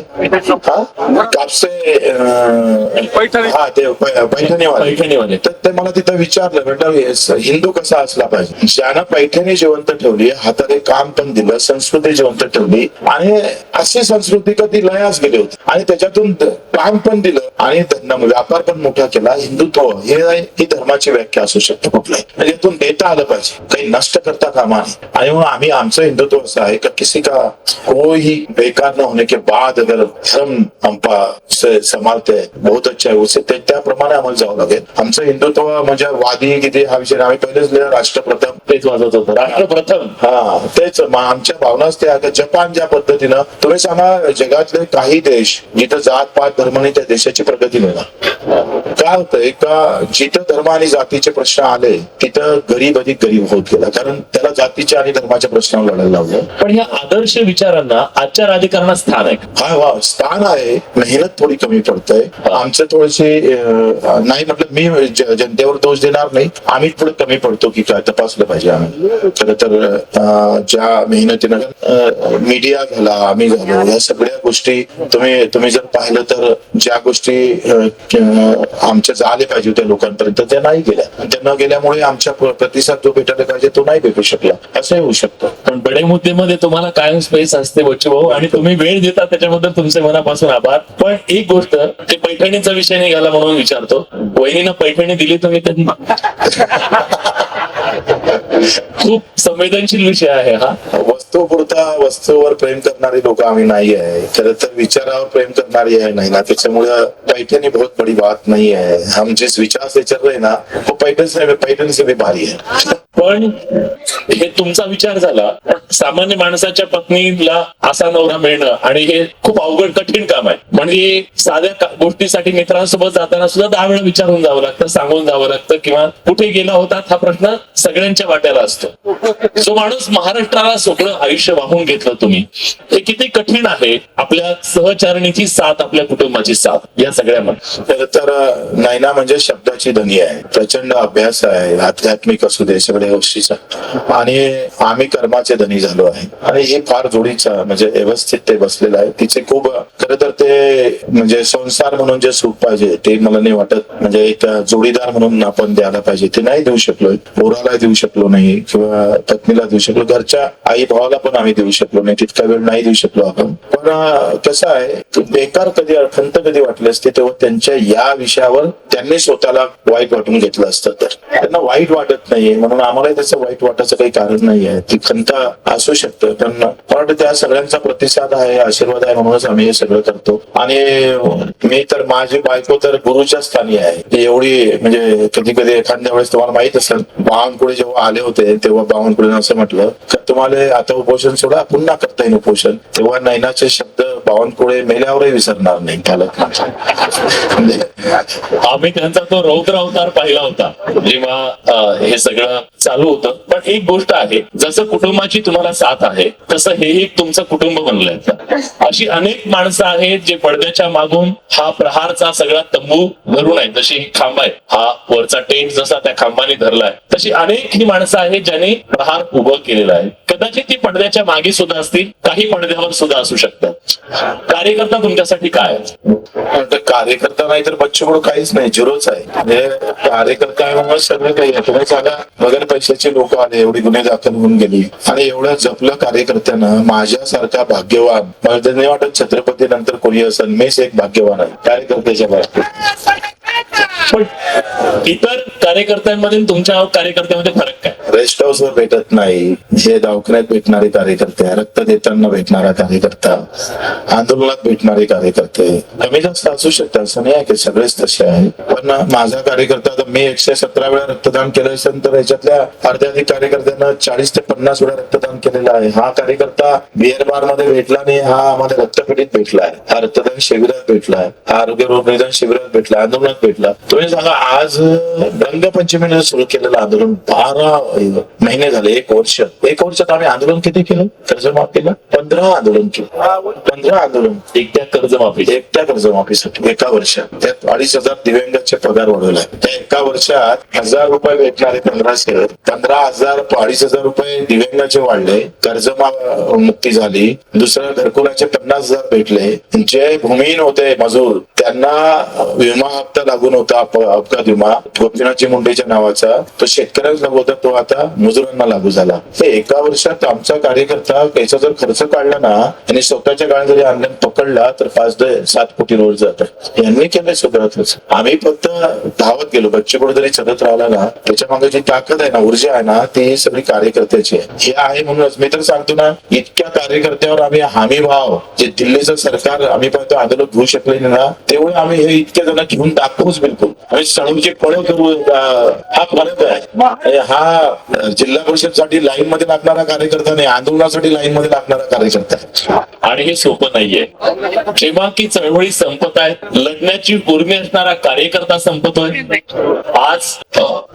कापसे, हा ते पैठणीवाले, तर ते मला तिथं विचारलं, म्हटलं हिंदू कसा असला पाहिजे. ज्यानं पैठणी जिवंत ठेवली, हाताने काम पण दिलं, संस्कृती जिवंत ठेवली, आणि अशी संस्कृती कधी लयास गेली होती, आणि त्याच्यातून काम पण दिलं आणि व्यापार पण मोठा केला. हिंदुत्व ही धर्माची व्याख्या असू शकते कुठलाही, म्हणजे यातून देता आलं पाहिजे, काही नष्ट करता कामा नये. आणि मग आम्ही, आमचं हिंदुत्व असं आहे का किसी का कोई बेकार न होने के बाद अगर धर्म हमपा संभालते बहुत अच्छा है, उसे त्याप्रमाणे आम्हाला जावं लागेल. आमचं हिंदुत्व म्हणजे वादी किती हा विषय आम्ही पहिलेच लिहिलं, राष्ट्रप्रथम तेच वाजत होतं, राष्ट्रप्रथम. हा तेच आमच्या भावनाच ते आहे. जपान ज्या पद्धतीनं, तुम्ही सांगा जगातले काही देश जिथं जात पात धर्म नाही, त्या देशाची प्रगती मिळणार. काय होतंय का, जिथं धर्म आणि जातीचे प्रश्न आले तिथं गरीब अधिक गरीब होत गेला, कारण त्याला जातीच्या आणि धर्माच्या प्रश्नावर लढायला लावलं. पण ह्या आदर्श विचारांना आजच्या राजकारणात स्थान आहे? हा वा स्थान आहे, मेहनत थोडी कमी पडतंय. आमचं थोडीशी नाही म्हटलं, मी जनतेवर दोष देणार नाही, आम्ही थोडं कमी पडतो की काय, तपासलं पाहिजे आम्ही. खरं तर ज्या मेहनतीनं मीडिया झाला, आम्ही झालो, या सगळ्या गोष्टी तुम्ही जर पाहिलं तर ज्या गोष्टी आमच्या झाले पाहिजे त्या लोकांपर्यंत त्या नाही गेल्या, त्या न गेल्यामुळे आमच्या प्रतिसाद जो भेटायला पाहिजे तो नाही भेटू शकला, असंही होऊ शकतं. पण बडे मुद्देमध्ये तुम्हाला कायम स्पेस असते बच्चू भाऊ, आणि तुम्ही वेळ देता त्याच्याबद्दल तुमचे मनापासून आभार. पण एक गोष्ट, ते पैठणीचा विषय निघाला म्हणून विचारतो, वहिनीनं पैठणी दिली तुम्ही कधी? खूप संवेदनशील विषय आहे हा. वस्तूपुरता वस्तूवर प्रेम करणारी लोक आम्ही नाही आहे, खरं तर विचारावर प्रेम करणारी आहे नाही ना, त्याच्यामुळे पैठणी बहुत बड़ी बात नहीं है. हम जिस विचार से चल रहे ना, वो पैठणी से भी भारी है. पण हे तुमचा विचार झाला, सामान्य माणसाच्या पत्नीला असा नवरा मिळणं आणि हे खूप अवघड कठीण काम आहे. म्हणजे साध्या गोष्टीसाठी मित्रांसोबत जाताना सुद्धा 10 वेळा विचारून जावं लागतं, सांगून जावं लागतं, किंवा कुठे गेला होता हा प्रश्न सगळ्यांच्या वाट्याला असतो. जो माणूस महाराष्ट्राला सगळं आयुष्य वाहून घेतलं तुम्ही, हे किती कठीण आहे. आपल्या सहचारणीची साथ, आपल्या कुटुंबाची साथ, या सगळ्यामध्ये. तर नैना म्हणजे शब्दाची धनी आहे, प्रचंड अभ्यास आहे, आध्यात्मिक असू दे सगळ्या गोष्टीचा, आणि आम्ही कर्माचे धनी झालो आहे. आणि हे फार जोडीचा म्हणजे व्यवस्थित ते बसलेलं आहे. तिचे खूप खरं तर ते म्हणजे संसार म्हणून जे सुख पाहिजे ते मला नाही वाटत, म्हणजे एक जोडीदार म्हणून आपण द्यायला पाहिजे, ते नाही देऊ शकलो. पोराला देऊ शकलो नाही किंवा पत्नीला देऊ शकलो, घरच्या आई भावाला पण आम्ही देऊ शकलो नाही, तितका वेळ नाही देऊ शकलो आपण. पण कसं आहे, बेकार कधी खंत कधी वाटली असते तेव्हा त्यांच्या या विषयावर त्यांनी स्वतःला वाईट वाटून घेतलं असतं. तर त्यांना वाईट वाटत नाहीये म्हणून आम्हाला त्याचं वाईट वाटायचं काही कारण नाही आहे. ती खंत असू शकतं, पण मला वाटतं त्या सगळ्यांचा प्रतिसाद आहे, आशीर्वाद आहे, म्हणूनच आम्ही हे सगळं करतो. आणि मी तर माझी बायको तर गुरुच्या स्थानी आहे. ती एवढी म्हणजे कधी कधी एखाद्या वेळेस तुम्हाला माहित असेल, बावनकुळे जेव्हा आले होते तेव्हा बावनकुळे असं म्हटलं का तुम्हाला आता उपोषण सोडा, पुन्हा करता येईल उपोषण. तेव्हा नैनाचे शब्द बावनकुळे मेल्यावरही विसरणार नाही. आम्ही त्यांचा तो रौद्र अवतार पाहिला होता जेव्हा हे सगळं चालू होतं. पण एक गोष्ट आहे, जसं कुटुंबाची तुम्हाला साथ आहे तसं हे एक तुमचं कुटुंब बनलंय. अशी अनेक माणसं आहेत जे पडद्याच्या मागून हा प्रहारचा सगळा तंबू धरून आहे. जशी ही खांब आहे, हा वरचा टेंट जसा त्या खांबाने धरलाय, तशी अनेक ही माणसं आहेत ज्यांनी प्रहार उभं केलेला आहे. कदाचित ती पडद्याच्या मागे सुद्धा असतील, काही पडद्यावर सुद्धा असू शकतात. कार्यकर्ता तुमच्यासाठी काय आहे? कार्यकर्ता नाही तर बच्चू कडू काहीच नाही, झिरोच आहे. म्हणजे कार्यकर्ता आहे म्हणून सगळं काही आहे. तुम्ही सांगा, बगैर पैशाचे लोक आले, एवढी गुन्हे दाखल होऊन गेली आणि एवढं जपलं कार्यकर्त्यानं. माझ्यासारखा भाग्यवान मला तर नाही वाटत छत्रपती नंतर कोणी असेल, मीच एक भाग्यवान आहे कार्यकर्त्याच्या बाबतीत. पण इतर कार्यकर्त्यांमध्ये आणि तुमच्या कार्यकर्त्यामध्ये फरक काय? रेस्ट हाऊस वर भेटत नाही, जे दवाखान्यात भेटणारे कार्यकर्ते, रक्त देताना भेटणारा कार्यकर्ता, आंदोलनात भेटणारे कार्यकर्ते कमी जास्त असू शकतात, असं नाही आहे की सगळेच तसे आहे. पण माझा कार्यकर्ता, आता मी 117 वेळा रक्तदान केलं असेल तर याच्यातल्या अर्ध्याधिक कार्यकर्त्यांना 40 ते 50 वेळा रक्तदान केलेलं आहे. हा कार्यकर्ता बिअर बार मध्ये भेटला नाही, हा आम्हाला रक्तपेढीत भेटला आहे, हा रक्तदान शिबिरात भेटला आहे, हा आरोग्य रोग निदान शिबिरात भेटला, आंदोलनात भेटला. तुम्ही सांगा, आज रंगपंचमीने सुरू केलेलं आंदोलन 12 महिने झाले, 1 वर्ष. 1 वर्षात आम्ही आंदोलन किती केलं? कर्जमाफीला 15 आंदोलन केलं. 15 आंदोलन एकट्या कर्जमाफीसाठी एका वर्षात. त्यात 2,500 दिव्यांगाचे पगार वाढवलाय. त्या एका वर्षात 1,000 रुपये भेटणारे 1500, 15,000 2,500 रुपये दिव्यांगाचे वाढले, कर्जमुक्ती झाली. दुसरं घरकुलाचे 50,000 भेटले. जे भूमिहीन होते मजूर त्यांना विमा हप्ता लागून होता, अपघात विमा गोपीनाथजी मुंडेच्या नावाचा, तो शेतकऱ्यांना लागू होता, तो आता मजुरांना लागू झाला. हे एका वर्षात आमचा कार्यकर्ता त्याचा जर खर्च काढला ना आणि स्वतःच्या गाड्या जरी ऑनलाईन पकडला तर 5 ते 7 कोटी रोज जातात. यांनी केलंय सगळं खर्च. आम्ही फक्त धावत गेलो. बच्चू कडू जरी चढत राहिला ना, त्याच्या मागे जी ताकद आहे ना, ऊर्जा आहे ना, ती सगळी कार्यकर्त्याची आहे. हे आहे म्हणूनच मी तर सांगतो ना, इतक्या कार्यकर्त्यावर आम्ही हमी भाव, जे दिल्लीचं सरकार आम्ही पाहतो आंदोलन घेऊ शकले नाही ना, तेवढे आम्ही हे इतक्या जण घेऊन दाखवूच बिलकुल. आम्ही सळूचे फळं करू, हा फरक आहे. हा जिल्हा परिषदसाठी लाईन मध्ये लागणारा कार्यकर्ता नाही, आंदोलनासाठी लाईन मध्ये लागणारा कार्यकर्ता. आणि हे सोपं नाहीये. जेव्हा की चळवळी संपत आहेत, लढण्याची उर्मी असणारा कार्यकर्ता संपतोय. आज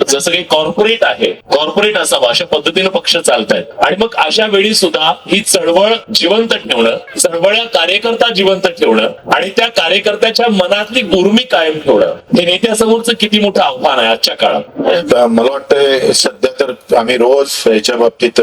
जसं काही कॉर्पोरेट आहे, कॉर्पोरेट असावं अशा पद्धतीने पक्ष चालतायत. आणि मग अशा वेळी सुद्धा ही चळवळ जिवंत ठेवणं, चळवळ्या कार्यकर्ता जिवंत ठेवणं आणि त्या कार्यकर्त्याच्या मनातली उर्मी कायम ठेवणं, हे नेत्यासमोरचं किती मोठं आव्हान आहे आजच्या काळात. मला वाटतं सध्या तर आम्ही रोज याच्या बाबतीत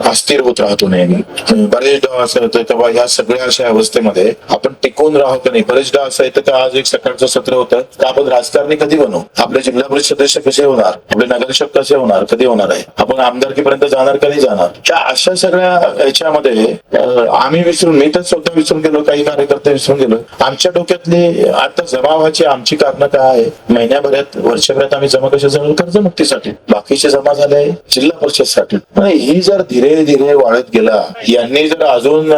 अस्थिर होत राहतो. नेहमी बरेचदा असं होतं तेव्हा ह्या सगळ्या अशा अवस्थेमध्ये आपण टिकून राहतो नाही. बरेचदा असं येतं का आज एक सकाळचं सत्र होतं तर आपण राजकारणी कधी बनवू, आपले जिल्हा परिषद सदस्य कसे होणार, आपले नगरसेवक कसे होणार, कधी होणार आहे, आपण आमदारकीपर्यंत जाणार, कधी जाणार. त्या अशा सगळ्या याच्यामध्ये आम्ही विसरून, मी तर स्वतः विसरून गेलो, काही कार्यकर्ते विसरून गेलो. आमच्या डोक्यातली आता जमावाची आमची कारणं काय आहे, महिन्याभरात वर्षभरात आम्ही जमा कशा झालो, कर्जमुक्तीसाठी, बाकीचे जमा झाले जिल्हा परिषदसाठी. ही जर धीरे धीरे वाढत गेला, यांनी जर अजून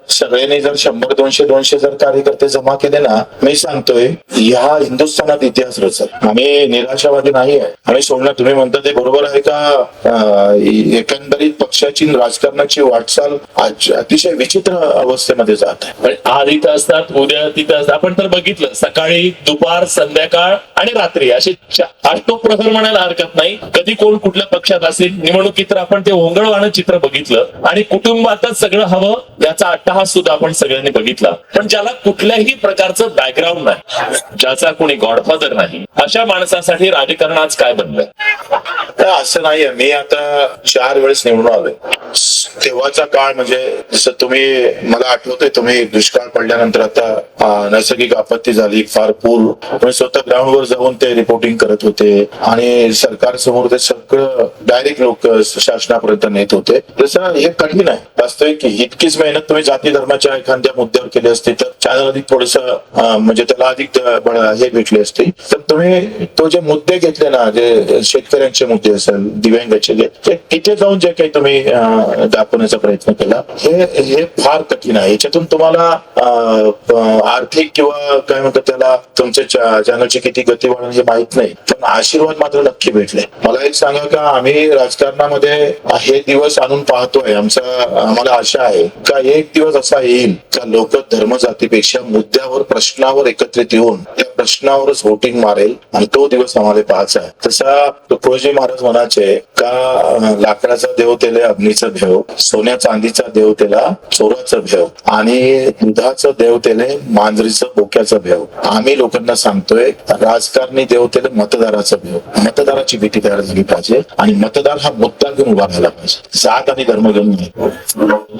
सगळ्यांनी जर 100-200 जर कार्यकर्ते जमा केले ना, मी सांगतोय ह्या हिंदुस्थानात इतिहास रचल. आम्ही निराशावादी नाही आहे, आम्ही सोडणार. तुम्ही म्हणता ते बरोबर आहे का? एकंदरीत पक्षाची राजकारणाची वाटचाल अतिशय विचित्र अवस्थेमध्ये जात आहे. पण आज इथं असतात, उद्या तिथं असतात. आपण तर बघितलं, सकाळी, दुपार, संध्याकाळ आणि रात्री असे अष्टप्रहर म्हणायला हरकत नाही. कधी कोण कुठल्या पक्षात असेल, निवडणुकीत तर आपण ते ओंगळवाणं चित्र बघितलं आणि कुटुंबातच सगळं हवं याचा अट्टहास सुद्धा आपण सगळ्यांनी बघितला. पण ज्याला कुठल्याही प्रकारचं बॅकग्राऊंड नाही, ज्याचा कोणी गॉडफादर नाही, अशा माणसासाठी राजकारण आज काय बनलंय? असं नाहीये. मी आता 4 वेळेस निवडून आलोय. तेव्हाचा काळ म्हणजे जसं तुम्ही, मला आठवतंय तुम्ही दुष्काळ पडल्यानंतर आता नैसर्गिक आपत्ती झाली, फार पूर, तुम्ही स्वतः ग्राउंडवर जाऊन ते रिपोर्टिंग करत होते आणि सरकार समोर ते सगळं डायरेक्ट लोक शासनापर्यंत नेत होते. तसं हे कठीण आहे. वास्तविक इतकीच मेहनत तुम्ही जाती धर्माच्या एखाद्या मुद्द्यावर केली असती तर चॅनल अधिक थोडस म्हणजे त्याला अधिक हे भेटले असते. तर तुम्ही तो जे मुद्दे घेतले ना, जे शेतकऱ्यांचे मुद्दे असेल, दिव्यांगाचे, तिथे जाऊन जे काही तुम्ही दाखवण्याचा प्रयत्न केला. हे फार कठीण आहे. याच्यातून तुम्हाला आर्थिक किंवा काय म्हणतात त्याला तुमच्या चॅनलची किती गती वाढवून हे माहित नाही, पण आशीर्वाद मात्र नक्की भेटले. मला एक सांगा का आम्ही राजकारणामध्ये हे दिवस आणून पाहतोय. आम्हाला आशा आहे का एक दिवस असा येईल का लोक धर्म जातीपेक्षा मुद्द्यावर प्रश्नावर एकत्रित येऊन त्या प्रश्नावरच वोटिंग मारेल आणि तो दिवस आम्हाला पाहायचा आहे. तसा तुकडोजी महाराज म्हणायचे का लाकडाचा देव त्याला अग्नीचा भेव, सोन्या चांदीचा देव त्याला चोराचा भेव आणि दुधाचं देव त्याला मांजरीचं बोक्याचं भेव. आम्ही लोकांना सांगतोय राजकारणी देव त्याला मतदाराचा भेव. मतदाराची भीती तयार झाली पाहिजे आणि मतदार हा मुद्दा घेऊन उभा राहायला पाहिजे, जात आणि धर्म घेऊन नाही.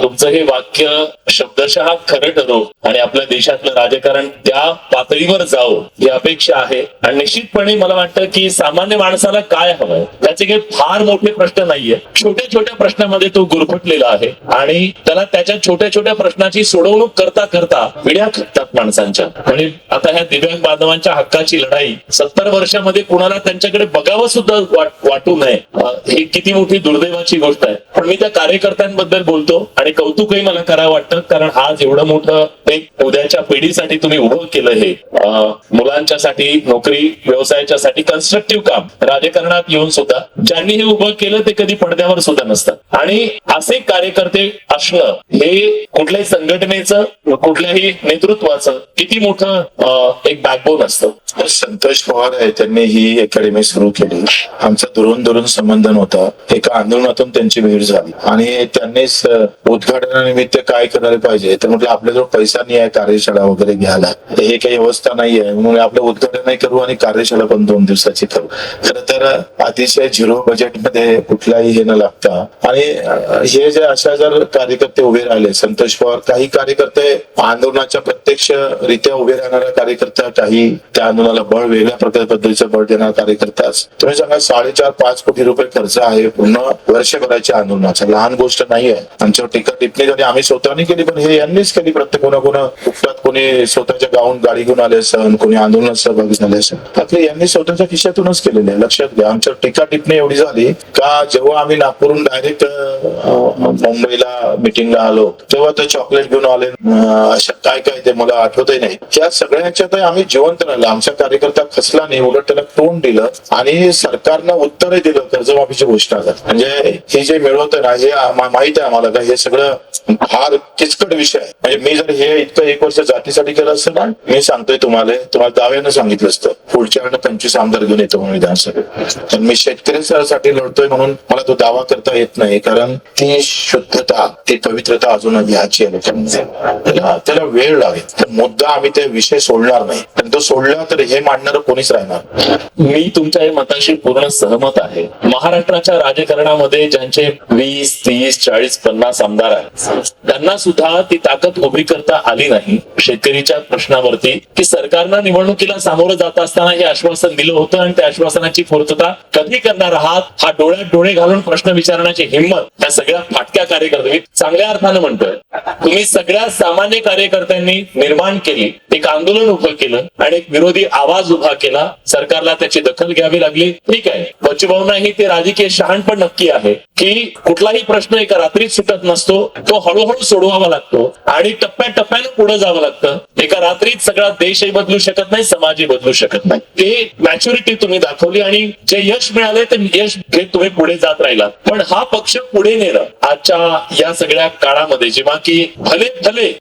तुमचं हे वाक्य शब्दशः खरं ठरो आणि आपल्या देशातलं राजकारण त्या पातळीवर जावं ही अपेक्षा आहे. आणि निश्चितपणे मला वाटतं की सामान्य माणसाला काय हवंय त्याचे काही फार मोठे प्रश्न नाहीये. छोट्या छोट्या प्रश्नामध्ये तो गुरफटलेला आहे आणि त्याला त्याच्या छोट्या छोट्या प्रश्नाची सोडवणूक करता करता पिढ्या खपतात माणसांच्या. म्हणजे आता ह्या दिव्यांग बांधवांच्या हक्काची लढाई 70 वर्षामध्ये कुणाला त्यांच्याकडे बघावं सुद्धा वाटू नये ही किती मोठी दुर्दैवाची गोष्ट आहे. पण मी त्या कार्यकर्त्यांबद्दल बोलतो आणि कौतुकही मला करावं वाटतं, कारण आज एवढं मोठं एक उद्याच्या पिढीसाठी तुम्ही उभं केलं. हे मुलांच्यासाठी नोकरी व्यवसायाच्या साठी कन्स्ट्रक्टिव्ह काम राजकारणात येऊन सुद्धा ज्यांनी हे उभं केलं ते कधी पडद्यावर सुद्धा नसतात. आणि असे कार्यकर्ते असणं हे कुठल्याही संघटनेचं कुठल्याही नेतृत्वाचं किती मोठं एक बॅकबोन असतं. संतोष पवार आहे, त्यांनी ही अकॅडमी सुरू केली. आमचा दुरून संबंध होता. एका आंदोलनातून त्यांची भेट झाली आणि त्यांनीच उद्घाटनानिमित्त काय करायला पाहिजे तर म्हटलं आपल्याजवळ पैसा नाही आहे कार्यशाळा वगैरे घ्यायला, हे काही व्यवस्था नाही आहे म्हणून आपलं उद्घाटनही करू आणि कार्यशाळा पण 2 दिवसाची करू. खरं तर अतिशय झिरो बजेटमध्ये कुठलाही हे न लागता आणि हे जे अशा जर कार्यकर्ते उभे राहिले, संतोष पवार, काही कार्यकर्ते आंदोलनाच्या प्रत्यक्षरित्या उभे राहणाऱ्या कार्यकर्ता, काही त्या आंदोलनाला बळ वेगळ्या प्रकार पद्धतीचं बळ देणारा कार्यकर्ता, तुम्ही सांगा 4.5-5 कोटी रुपये खर्च आहे पूर्ण वर्षभराच्या आंदोलनाचा. लहान गोष्ट नाही आहे. आमच्यावर टीका टिप्पणी झाली, आम्ही स्वतःने केली, पण हे यांनीच केली. प्रत्येक कोणा उपटात कोणी स्वतःच्या गावून गाडी घेऊन आले असेल, कोणी आंदोलनात सहभागी झाले असेल, आपले यांनी स्वतःच्या खिशातूनच केलेले आहे. लक्षात घ्या, आमच्यावर टीका टिप्पणी एवढी झाली का जेव्हा आम्ही नागपूरहून डायरेक्ट मुंबईला मिटिंगला आलो तेव्हा ते चॉकलेट घेऊन आले, अशा काय काय ते मला आठवतही नाही. या सगळ्यांच्यात आम्ही जिवंत राहिलो. आमचा कार्यकर्ता खचला नाही, उलट त्याला तोंड दिलं आणि सरकारनं उत्तरही दिलं कर्जमाफीची घोषणा झाली. म्हणजे हे जे मिळवतं ना हे माहित आहे आम्हाला का हे सगळं फार किचकट विषय आहे. म्हणजे मी जर हे इतकं 1 वर्ष जातीसाठी केलं असतं ना, मी सांगतोय तुम्हाला दाव्यानं सांगितलं असतं पुढच्या वेळेला 25 आमदार घेऊन येतो म्हणून विधानसभेत. पण मी शेतकऱ्यांसाठी लढतोय म्हणून मला तो दावा करता येत नाही, कारण ती शुद्धता, ती पवित्रता अजून घ्यायची आहे लोकांना. त्याला वेळ लागेल. तर मुद्दा आम्ही ते विषय सोडणार नाही, पण तो सोडला तर हे मांडणारं कोणीच राहणार. मी तुमच्या या मताशी पूर्ण सहमत आहे. महाराष्ट्राच्या राजकारणामध्ये ज्यांचे 20, 30, 40, 50 आमदार आहेत त्यांना सुद्धा ती ताकद उभी करता आली नाही शेतकरीच्या प्रश्नावरती, की सरकारनं निवडणुकीला सामोरं जात असताना हे आश्वासन दिलं होतं आणि त्या आश्वासनाची पूर्तता कधी करणार आहात हा डोळ्यात डोळे घालून प्रश्न विचारण्याची हिंमत त्या सगळ्या फाटक्या कार्यकर्ते, चांगल्या अर्थानं म्हणतोय, तुम्ही सगळ्या सामान्य कार्यकर्त्यांनी निर्माण केली. एक आंदोलन उभं केलं आणि एक विरोधी आवाज उभा केला. सरकारला त्याची दखल घ्यावी लागली. ठीक आहे, बच्चूभाऊंनाही ते राजकीय शहाणपण नक्की आहे की कुठलाही प्रश्न एका रात्रीत सुटत नसतो, तो हळूहळू सोडवावा लागतो आणि टप्प्याटप्प्यानं पुढे जावं लागतं. एका रात्रीत सगळा देशही बदलू शकत नाही, समाजही बदलू शकत नाही. ते मॅच्युरिटी तुम्ही दाखवली आणि जे यश मिळाले ते यश घेत तुम्ही पुढे जात राहिला. पण हा पक्ष पुढे नेलं आजच्या या सगळ्या काळामध्ये, जेव्हा की भले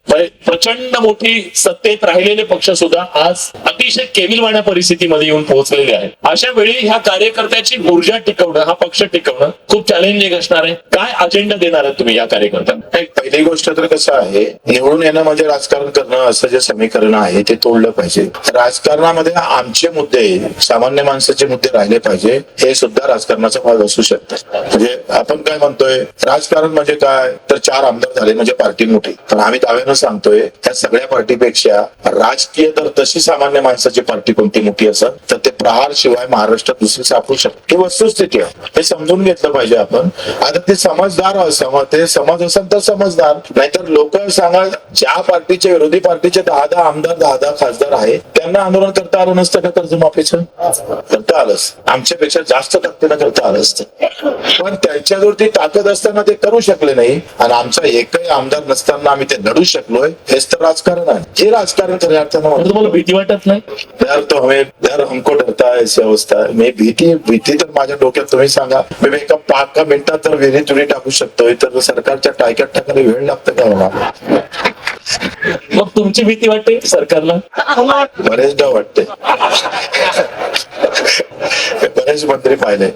प्रचंड मोठी सत्तेत राहिलेले पक्ष सुद्धा आज अतिशय केविलवाण्या परिस्थितीमध्ये येऊन पोहोचलेले आहेत. अशा वेळी ह्या कार्यकर्त्याची ऊर्जा टिकवणं, हा पक्ष टिकवणं खूप चॅलेंजिंग असणार आहे. काय अजेंडा देणार आहे तुम्ही या कार्यकर्त्यांना? पहिली गोष्ट तर कसं आहे, निवडून येणं म्हणजे राजकारण करणं असं जे समीकरण आहे ते तोडलं पाहिजे. राजकारणामध्ये आमचे मुद्दे, सामान्य माणसाचे मुद्दे राहिले पाहिजे, हे सुद्धा राजकारणाचा भाग असू शकतात. म्हणजे आपण काय म्हणतोय, राजकारण म्हणजे काय तर 4 आमदार झाले म्हणजे पार्टी मोठी. पण आम्ही दाव्यानं सांगतोय त्या सगळ्या पार्टीपेक्षा राजकीय तर तशी सामान्य माणसाची पार्टी कोणती मोठी असेल तर ते प्रहार शिवाय महाराष्ट्रात दुसरी सापडू शकते. ही वस्तुस्थिती आहे, हे समजून घेतलं पाहिजे. पाहिजे आपण. आता ते समजदार ते समज असेल तर समजदार, नाहीतर लोक सांगा ज्या पार्टीचे विरोधी पार्टीचे 10 आमदार 10 खासदार आहेत त्यांना आंदोलन करता आलं नसतं का कर्जमाफीचं? करता आलंच, आमच्यापेक्षा जास्त ताकदीनं करता आलं असतं. पण त्यांच्याजवळ ती ताकद असताना ते करू शकले नाही आणि आमचा एकही आमदार नसताना आम्ही ते लढू शकलोय. हेच तर राजकारण आहे. हे राजकारण खऱ्या अर्थानं पण तुम्हाला भीती वाटत नाही? यार तो हमें यार हमको डरता है ऐसी अवस्था है. मी भीती तर माझ्या डोक्यात तुम्ही सांगा, मी एका 5 मिनिटात तर विहिरीत तुरी टाकू शकतोय, तर सरकारच्या टाक्यात टाकायला वेळ लागतं का मला? मग तुमची भीती वाटते सरकारला? बरेचदा वाटते. बरेच मंत्री पाहिले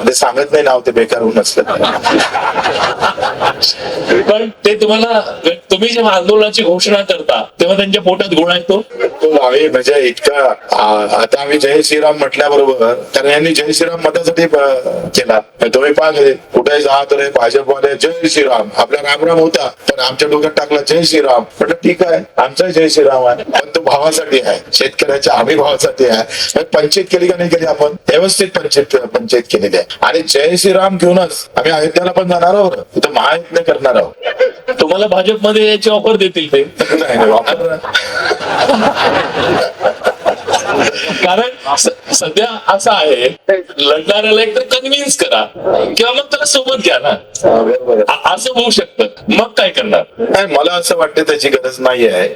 ते सांगत नाही नाव, ते बेकार होऊन असलं. पण ते तुम्ही जेव्हा आंदोलनाची घोषणा करता तेव्हा त्यांच्या पोटात गोळा येतो? आम्ही म्हणजे इतका आता आम्ही जय श्रीराम म्हटल्याबरोबर, कारण यांनी जय श्रीराम मतासाठी केला. तुम्ही पाहिले कुठे जा तर भाजपवाले जय श्रीराम, आपला रामराम होता पण आमच्या डोक्यात टाकला जय श्रीराम. म्हटलं ठीक आहे, आमचा जय श्रीराम आहे पण तो भावासाठी आहे, शेतकऱ्याच्या हमी भावासाठी आहे. पंचायत केली का नाही केली? आपण व्यवस्थित पंचायत केलेली आहे आणि जय श्रीराम घेऊनच आम्ही अयोध्याला पण जाणार आहोत, तिथं महायुती करणार आहोत. तुम्हाला भाजपमध्ये याची ऑफर देतील ते? कारण सध्या असं आहे, लढणाऱ्याला एक तर कन्व्हिन्स करा किंवा मग त्याला सोबत घ्या ना, असं होऊ शकतं. मग काय करणार? नाही, मला असं वाटतं त्याची गरज नाही आहे.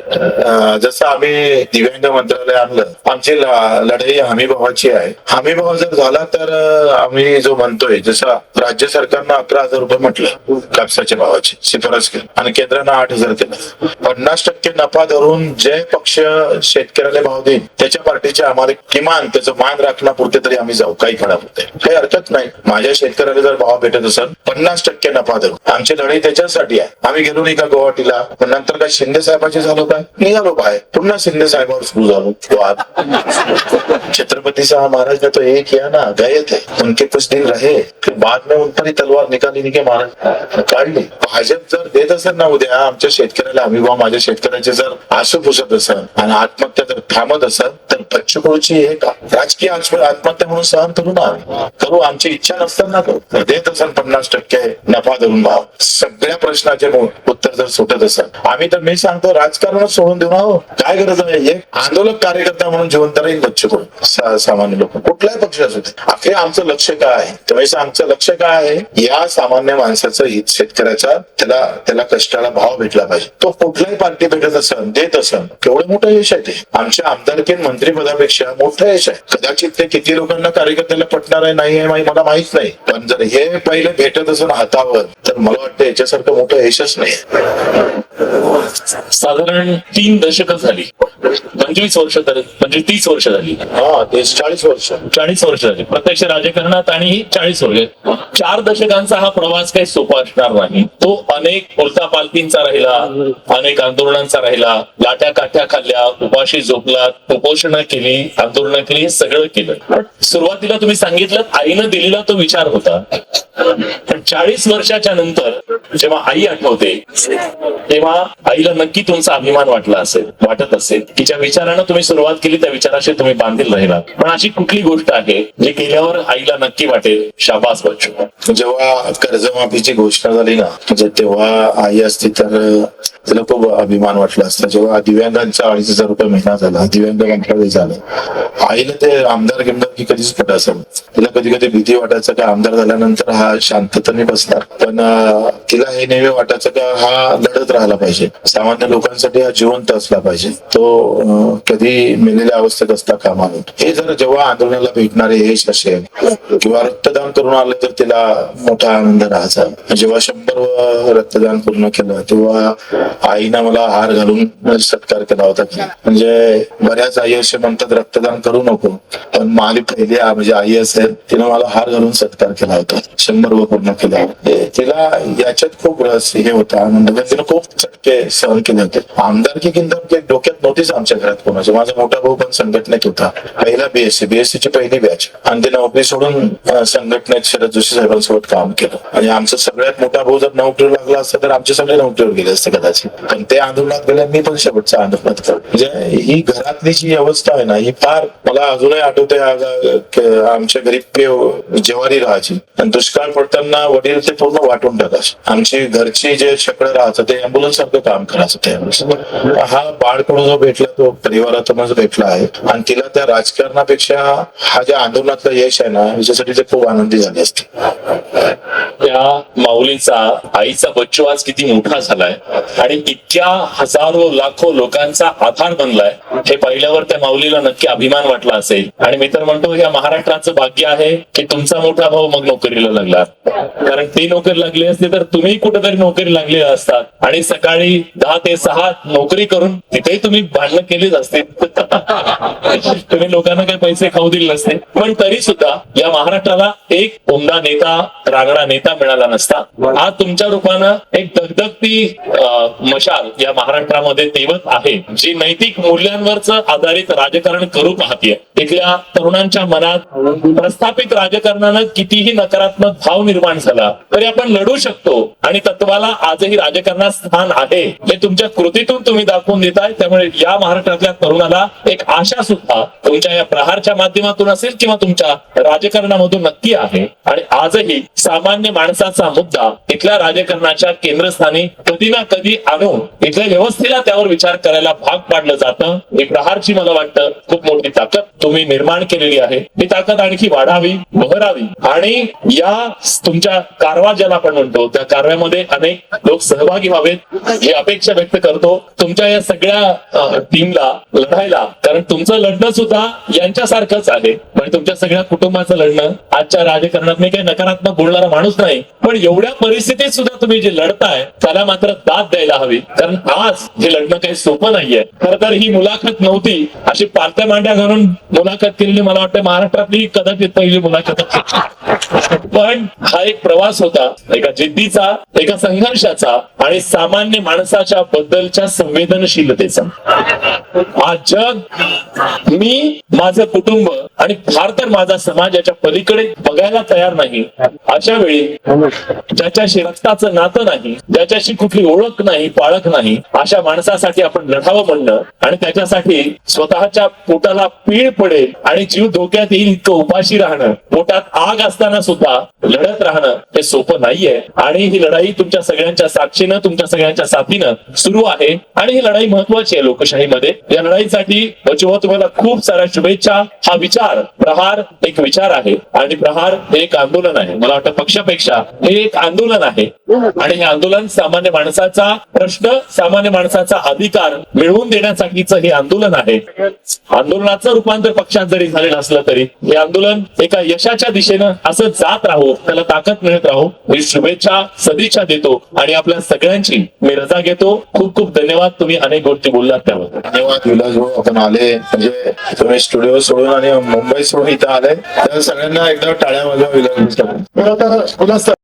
जसं आम्ही दिव्यांग मंत्रालय आणलं, आमची लढाई हमी भावाची आहे. हमी भाव जर झाला तर आम्ही जो म्हणतोय, जसं राज्य सरकारनं 11,000 रुपये म्हटलं कापसाच्या भावाची शिफारस केली आणि केंद्रानं 8,000 केलं. 50% नफा धरून जे पक्ष शेतकऱ्याला भाव देईल त्याच्या पार्टीच्या आम्हाला किमान त्याचं मान राखण्यापुरते तरी आम्ही जाऊ, काही खराब होते काही हरकत नाही. माझ्या शेतकऱ्याला जर भाव भेटत असेल 50% नफा धरून, आमची लढाई त्याच्यासाठी आहे. आम्ही गेलो नाही का गुवाहाटीला, पण नंतर काय शिंदे साहेबांचे झालो काय, निघालो बाहेर, पुन्हा शिंदे साहेबांवर सुरू झालो वाद. छत्रपती साहब महाराज ने तो ये किया ना, गए थे उनके कुछ दिन रहे, फिर बाद में उन पर ही तलवार निकाली के महाराज काढली. भाजप जर देत असेल ना उद्या आमच्या शेतकऱ्याला हमी भाव, माझ्या शेतकऱ्याचे जर आसू पुसत असेल आणि आत्महत्या जर थांबत असेल, तर बच्चू कडूची हे का राजकीय आत्महत्या म्हणून सहन करू ना, करू. आमची इच्छा नसताना करू. देत असेल 50% नफा धरून भाव, सगळ्या प्रश्नाचे उत्तर जर सुटत असेल, आम्ही तर मी सांगतो राजकारणच सोडून देऊ ना. हो काय गरज आहे? एक आंदोलक कार्यकर्ता म्हणून जिवंत राहील बच्चू कडू. सामान्य लोक कुठल्याही पक्ष असू दे, अखेर आमचं लक्ष काय आहे? तुम्ही आमचं लक्ष काय आहे? या सामान्य माणसाचं हित, शेतकऱ्याचा त्याला कष्टाला भाव भेटला पाहिजे. तो कुठल्याही पार्टी भेटत असेल, देत असेल, केवढं मोठं यश आहे ते. आमच्या आमदारकी मंत्रिपदापेक्षा मोठं यश आहे. कदाचित ते किती लोकांना कार्यकर्त्याला पटणार आहे नाही आहे मला माहित नाही, पण जर हे पहिले भेटत असेल हातावर, तर मला वाटतं याच्यासारखं मोठं यशच नाही. साधारण 3 दशकं झाली, 25 वर्ष तरी, म्हणजे 30 वर्ष झाली. हा, 40 वर्ष 40 वर्ष झाली प्रत्यक्ष राजकारणात आणि ही 40 वर्ष. 4 दशकांचा हा प्रवास काही सोपा असणार नाही. तो अनेक उलथापालथींचा राहिला, अनेक आंदोलनांचा राहिला, लाट्या काठ्या खाल्ल्या, उपाशी झोपलात, उपोषणं केली, आंदोलनं केली, हे सगळं केलं. पण सुरुवातीला तुम्ही सांगितलं आईनं दिलेला तो विचार होता. पण 40 वर्षाच्या नंतर जेव्हा आई आठवते तेव्हा आईला नक्की तुमचा अभिमान वाटत असेल की ज्या विचारानं तुम्ही सुरुवात केली त्या विचाराशी तुम्ही बांधील राहिला. पण अशी कुठली गोष्ट आहे जी केल्यावर आईला नक्की वाटेल शाबास बच्चू? जेव्हा कर्जमाफीची घोषणा झाली ना, म्हणजे तेव्हा आई असती तर तिला खूप अभिमान वाटला असता. जेव्हा दिव्यांगांचा 2,500 रुपये महिना झाला, दिव्यांग मंत्रालय झालं, आईला ते आमदार की कधीच पट असेल. तिला कधी कधी भीती वाटायचं का आमदार झाल्यानंतर हा शांततेने बसणार, पण तिला हे नेहमी वाटायचं का हा लढत राहिला पाहिजे, सामान्य लोकांसाठी हा जिवंत असला पाहिजे, तो कधी मेलेल्या अवस्थेत असता कामा नये. हे जर जेव्हा आंदोलनाला भेटणारे यश असेल किंवा रक्तदान करून आलं तर तिला मोठा आनंद राहायचा. जेव्हा 100 रक्तदान पूर्ण केलं तेव्हा आईनं मला हार घालून सत्कार केला होता. म्हणजे बऱ्याच आई असे म्हणतात रक्तदान करू नको, पण माझी पहिली म्हणजे आई असेल तिनं मला हार घालून सत्कार केला होता, 100 पूर्ण केला. तिला याच्या त्याच्यात खूप रस हे होता, आनंद तिने खूप चटके सहन केले होते. आमदारकी किंवा डोक्यात नव्हतीच आमच्या घरात कोणाचं. माझा मोठा भाऊ पण संघटनेत होता, पहिला बीएससी ची पहिली बॅच, आणि ते नोकरी सोडून संघटनेत शरद जोशी साहेबांसोबत काम केलं. आणि आमचा सगळ्यात मोठा भाऊ जर नोकरीवर लागला असता तर आमचे सगळे नोकरीवर गेले असते कदाचित. पण ते आंदोलनात गेले, मी पण शेवटच्या आंदोलनात गेलो. म्हणजे ही घरातली जी अवस्था आहे ना, ही फार मला अजूनही आठवते. आमच्या घरी ज्वारी राहायची आणि दुष्काळ पडताना वडील ते पूर्ण वाटून टाकायचे. आमची घरची जे शेकडं राहायचं ते अँब्युलन्स सारखं काम करायचं त्यावेळेस. हा बाळकडून जो भेटला तो परिवारातूनच भेटला आहे. आणि तिला त्या राजकारणापेक्षा हा ज्या आंदोलनातलं यश आहे ना, याच्यासाठी ते खूप आनंदी झाले असते. त्या माऊलीचा आईचा बच्चू आज किती मोठा झालाय आणि इतक्या हजारो लाखो लोकांचा आधार बनलाय, हे पाहिल्यावर त्या माऊलीला नक्की अभिमान वाटला असेल. आणि मी तर म्हणतो या महाराष्ट्राचं भाग्य आहे की तुमचा मोठा भाऊ मग नोकरीला लागला, कारण ते नोकरी लागली असते तर तुम्ही कुठेतरी नोकरी लागले असतात आणि सकाळी 10 ते 6 नोकरी करून तिथेही तुम्ही भांडणं केलीच असते. तुम्ही लोकांना काही पैसे खाऊ दिले नसते. पण तरी सुद्धा या महाराष्ट्राला एक उमदा नेता, रांगडा नेता मिळाला नसता. आज तुमच्या रूपानं एक दगदगती मशाल या महाराष्ट्रामध्ये तेवत आहे, जी नैतिक मूल्यांवरच आधारित राजकारण करू पाहतीये. इथल्या तरुणांच्या मनात प्रस्थापित राजकारणानं कितीही नकारात्मक भाव निर्माण झाला तरी आपण लढू शकतो आणि तत्वाला आजही राजकारणात स्थान आहे हे तुमच्या कृतीतून तुम्ही दाखवून देताय. त्यामुळे या महाराष्ट्रातल्या तरुणाला एक आशा सुद्धा तुमच्या या प्रहारच्या माध्यमातून असेल किंवा तुमच्या राजकारणामधून नक्की आहे. आणि आजही सामान्य माणसाचा मुद्दा इथल्या राजकारणाच्या केंद्रस्थानी कधी ना कधी आणून इथल्या व्यवस्थेला त्यावर विचार करायला भाग पाडलं जातं. ही प्रहारची मला वाटतं खूप मोठी ताकद तुम्ही निर्माण केलेली आहे. ही ताकद आणखी वाढावी, बहरावी आणि या तुमच्या कारवा ज्याला आपण म्हणतो त्या कारव्यामध्ये अनेक लोक सहभागी व्हावेत ही अपेक्षा व्यक्त करतो तुमच्या या सगळ्या टीमला लढायला. कारण तुमचं लढणं सुद्धा यांच्यासारखंच आहे, पण तुमच्या सगळ्या कुटुंबाचं लढणं. आजच्या राजकारणात मी काही नकारात्मक बोलणारा माणूस नाही, पण एवढ्या परिस्थितीत सुद्धा तुम्ही जे लढताय त्याला मात्र दाद द्यायला हवी. कारण आज हे लढणं काही सोपं नाहीये. खरं तर ही मुलाखत नव्हती, अशी पार्ट्या मांड्या घालून मुलाखत केलेली मला वाटतं महाराष्ट्रातली कदाचित पहिली मुलाखत. पण हा एक प्रवास होता, एका जिद्दीचा, एका संघर्षाचा आणि सामान्य माणसाच्या बद्दलच्या संवेदनशीलतेचा. आज जग, मी, माझं कुटुंब आणि फार तर माझा समाज याच्या पलीकडे बघायला तयार नाही. अशा वेळी ज्याच्याशी रक्ताचं नातं नाही, ज्याच्याशी कुठली ओळख नाही, पाळख नाही, अशा माणसासाठी आपण लढावं म्हणणं आणि त्याच्यासाठी स्वतःच्या पोटाला पीळ पडेल आणि जीव धोक्यात येईल इतकं उपाशी राहणं, पोटात आग असताना सुद्धा लढत राहणं हे सोपं नाहीये. आणि ही लढाई तुमच्या सगळ्यांच्या साक्षीनं, तुमच्या सगळ्यांच्या साथीनं सुरू आहे आणि ही लढाई महत्वाची आहे लोकशाहीमध्ये. या लढाईसाठी बच्चूभाऊ तुम्हाला खूप साऱ्या शुभेच्छा. हा विचार प्रहार एक विचार आहे आणि प्रहार हे एक आंदोलन आहे. मला वाटतं पक्षापेक्षा हे एक आंदोलन आहे आणि हे आंदोलन सामान्य माणसाचा प्रश्न, सामान्य माणसाचा अधिकार मिळवून देण्यासाठीचं हे आंदोलन आहे. आंदोलनाचं रूपांतर पक्षात जरी झालेलं असलं तरी हे आंदोलन एका यशाच्या दिशेनं असं जात राहू, त्याला ताकद मिळत राहू ही शुभेच्छा, सदिच्छा देतो आणि आपल्या सगळ्यांची मी रजा घेतो. खूप खूप धन्यवाद. तुम्ही अनेक गोष्टी बोललात त्याबद्दल धन्यवाद. विलास भाऊ आपण आले, म्हणजे तुम्ही स्टुडिओ सोडून आणि मुंबई सोडून इथं आले, तर सगळ्यांना एकदा टाळ्या वाजवा विलास.